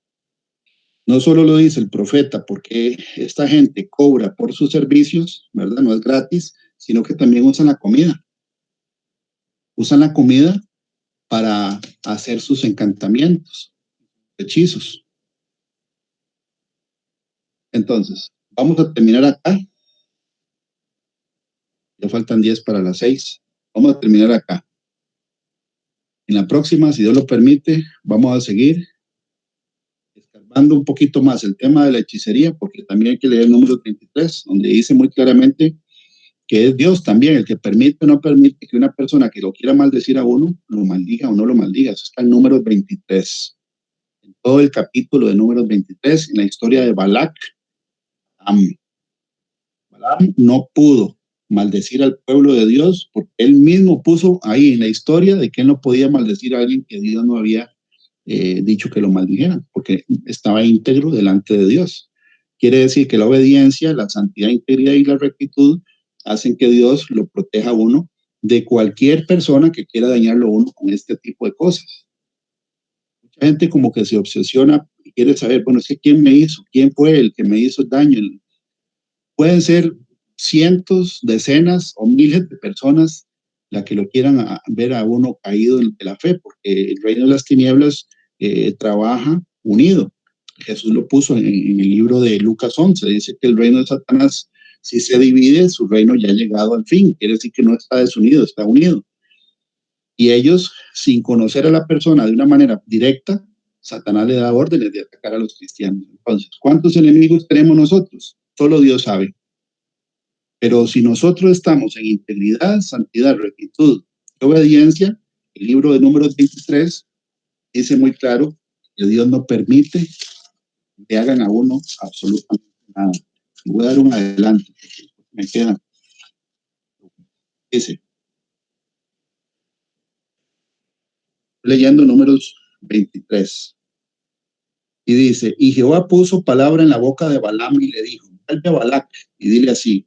No solo lo dice el profeta, porque esta gente cobra por sus servicios, ¿verdad? No es gratis, sino que también usan la comida. Usan la comida para hacer sus encantamientos, hechizos. Entonces, vamos a terminar acá. Ya faltan 10 para las 6. Vamos a terminar acá. En la próxima, si Dios lo permite, vamos a seguir escarbando un poquito más el tema de la hechicería, porque también hay que leer el número 33, donde dice muy claramente que es Dios también el que permite o no permite que una persona que lo quiera maldecir a uno, lo maldiga o no lo maldiga. Eso está en números 23. En todo el capítulo de números 23, en la historia de Balac, Balaam no pudo maldecir al pueblo de Dios porque él mismo puso ahí en la historia de que él no podía maldecir a alguien que Dios no había dicho que lo maldijeran, porque estaba íntegro delante de Dios. Quiere decir que la obediencia, la santidad, integridad y la rectitud hacen que Dios lo proteja a uno de cualquier persona que quiera dañarlo a uno con este tipo de cosas. Mucha gente como que se obsesiona y quiere saber, bueno, es que ¿quién me hizo? ¿Quién fue el que me hizo el daño? Pueden ser cientos, decenas o miles de personas la que lo quieran ver a uno caído de la fe, porque el reino de las tinieblas trabaja unido. Jesús lo puso en el libro de Lucas 11, dice que el reino de Satanás, si se divide, su reino ya ha llegado al fin, quiere decir que no está desunido, está unido. Y ellos, sin conocer a la persona de una manera directa, Satanás le da órdenes de atacar a los cristianos. Entonces, ¿cuántos enemigos tenemos nosotros? Solo Dios sabe. Pero si nosotros estamos en integridad, santidad, rectitud y obediencia, el libro de Números 23 dice muy claro que Dios no permite que hagan a uno absolutamente nada. Voy a dar un adelanto, me queda. Dice, leyendo Números 23, y dice, y Jehová puso palabra en la boca de Balaam y le dijo, vuelve a Balac y dile así.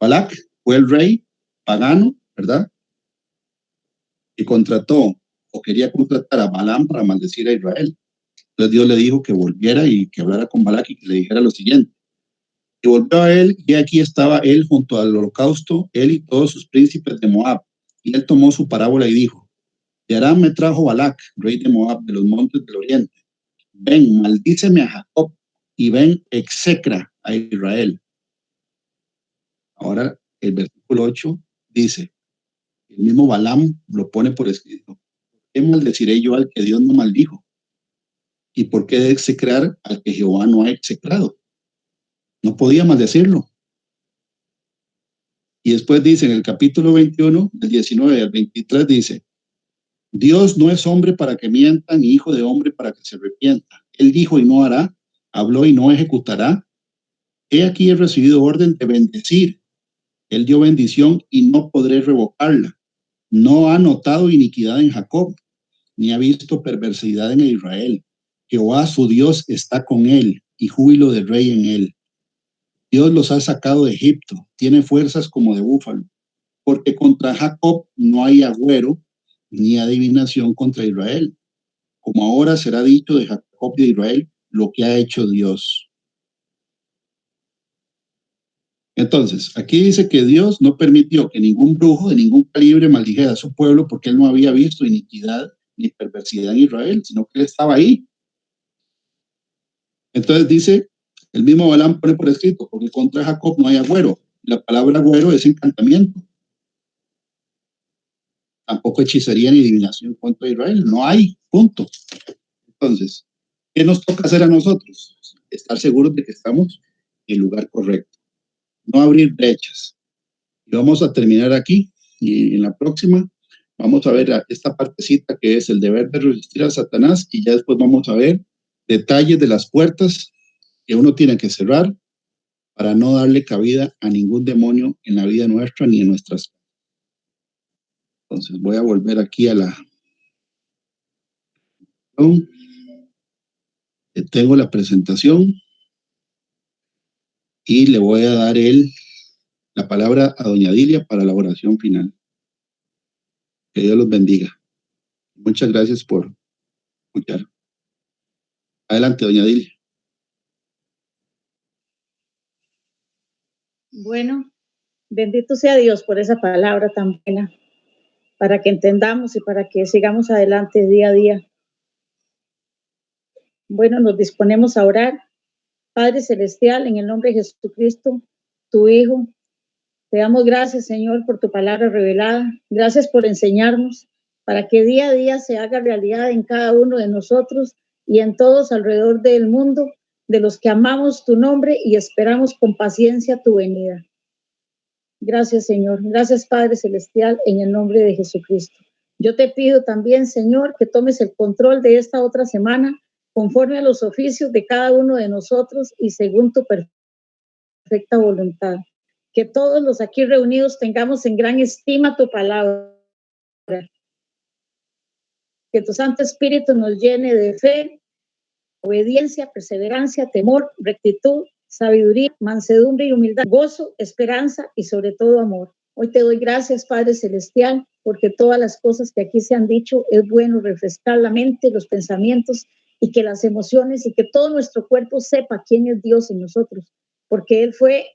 Balac fue el rey pagano, ¿verdad? Y contrató o quería contratar a Balaam para maldecir a Israel. Entonces Dios le dijo que volviera y que hablara con Balac y que le dijera lo siguiente. Y volvió a él, y aquí estaba él junto al holocausto, él y todos sus príncipes de Moab. Y él tomó su parábola y dijo, de Aram me trajo Balac, rey de Moab, de los montes del oriente. Ven, maldíceme a Jacob, y ven, execra a Israel. Ahora el versículo 8 dice, el mismo Balaam lo pone por escrito. ¿Qué maldeciré yo al que Dios no maldijo? ¿Y por qué execrar al que Jehová no ha execrado? No podía maldecirlo. Y después dice en el capítulo 21, del 19 al 23, dice, Dios no es hombre para que mienta, ni hijo de hombre para que se arrepienta. Él dijo y no hará, habló y no ejecutará. He aquí he recibido orden de bendecir. Él dio bendición y no podré revocarla. No ha notado iniquidad en Jacob, ni ha visto perversidad en Israel. Jehová su Dios está con él, y júbilo de rey en él. Dios los ha sacado de Egipto, tiene fuerzas como de búfalo, porque contra Jacob no hay agüero, ni adivinación contra Israel. Como ahora será dicho de Jacob y de Israel lo que ha hecho Dios. Entonces, aquí dice que Dios no permitió que ningún brujo de ningún calibre maldijera a su pueblo porque él no había visto iniquidad ni perversidad en Israel, sino que él estaba ahí. Entonces dice, el mismo Balaam pone por escrito, porque contra Jacob no hay agüero. La palabra agüero es encantamiento. tampoco hechicería ni adivinación contra Israel. No hay, punto. Entonces, ¿qué nos toca hacer a nosotros? Estar seguros de que estamos en el lugar correcto. No abrir brechas. Y vamos a terminar aquí. Y en la próxima vamos a ver esta partecita que es el deber de resistir a Satanás. Y ya después vamos a ver detalles de las puertas que uno tiene que cerrar para no darle cabida a ningún demonio en la vida nuestra ni en nuestras. Entonces voy a volver aquí a la... Tengo la presentación y le voy a dar la palabra a doña Dilia para la oración final. Que Dios los bendiga. Muchas gracias por escuchar. Adelante, doña Dilia. Bueno, bendito sea Dios por esa palabra tan buena, para que entendamos y para que sigamos adelante día a día. Bueno, nos disponemos a orar. Padre Celestial, en el nombre de Jesucristo, tu Hijo, te damos gracias, Señor, por tu palabra revelada. Gracias por enseñarnos para que día a día se haga realidad en cada uno de nosotros y en todos alrededor del mundo, de los que amamos tu nombre y esperamos con paciencia tu venida. Gracias, Señor. Gracias, Padre Celestial, en el nombre de Jesucristo. Yo te pido también, Señor, que tomes el control de esta otra semana conforme a los oficios de cada uno de nosotros y según tu perfecta voluntad. Que todos los aquí reunidos tengamos en gran estima tu palabra. Que tu Santo Espíritu nos llene de fe, obediencia, perseverancia, temor, rectitud, sabiduría, mansedumbre y humildad, gozo, esperanza y sobre todo amor. Hoy te doy gracias, Padre Celestial, porque todas las cosas que aquí se han dicho es bueno refrescar la mente, los pensamientos y que las emociones y que todo nuestro cuerpo sepa quién es Dios en nosotros, porque Él fue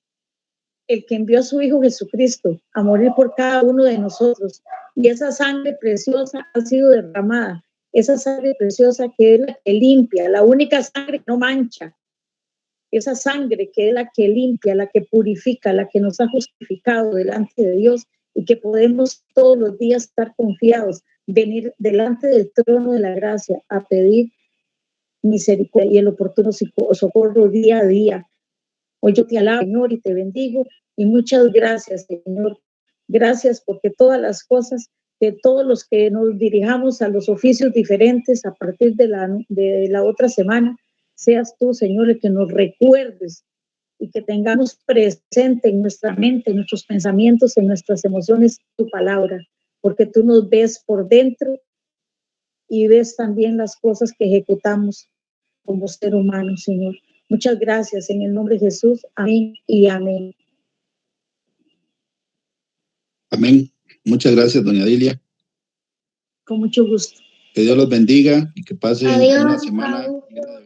el que envió a su Hijo Jesucristo a morir por cada uno de nosotros. Y esa sangre preciosa ha sido derramada. Esa sangre preciosa que es la que limpia, la única sangre que no mancha. Esa sangre que es la que limpia, la que purifica, la que nos ha justificado delante de Dios y que podemos todos los días estar confiados, venir delante del trono de la gracia a pedir misericordia y el oportuno socorro día a día. Hoy yo te alabo, Señor, y te bendigo. Y muchas gracias, Señor. Gracias porque todas las cosas, de todos los que nos dirijamos a los oficios diferentes a partir de la otra semana, seas tú, Señor, el que nos recuerdes y que tengamos presente en nuestra mente, en nuestros pensamientos, en nuestras emociones, tu palabra, porque tú nos ves por dentro y ves también las cosas que ejecutamos como ser humano, Señor. Muchas gracias en el nombre de Jesús. Amén y amén. Amén. Muchas gracias, doña Dilia. Con mucho gusto. Que Dios los bendiga y que pasen Adiós, una semana Pablo. llena de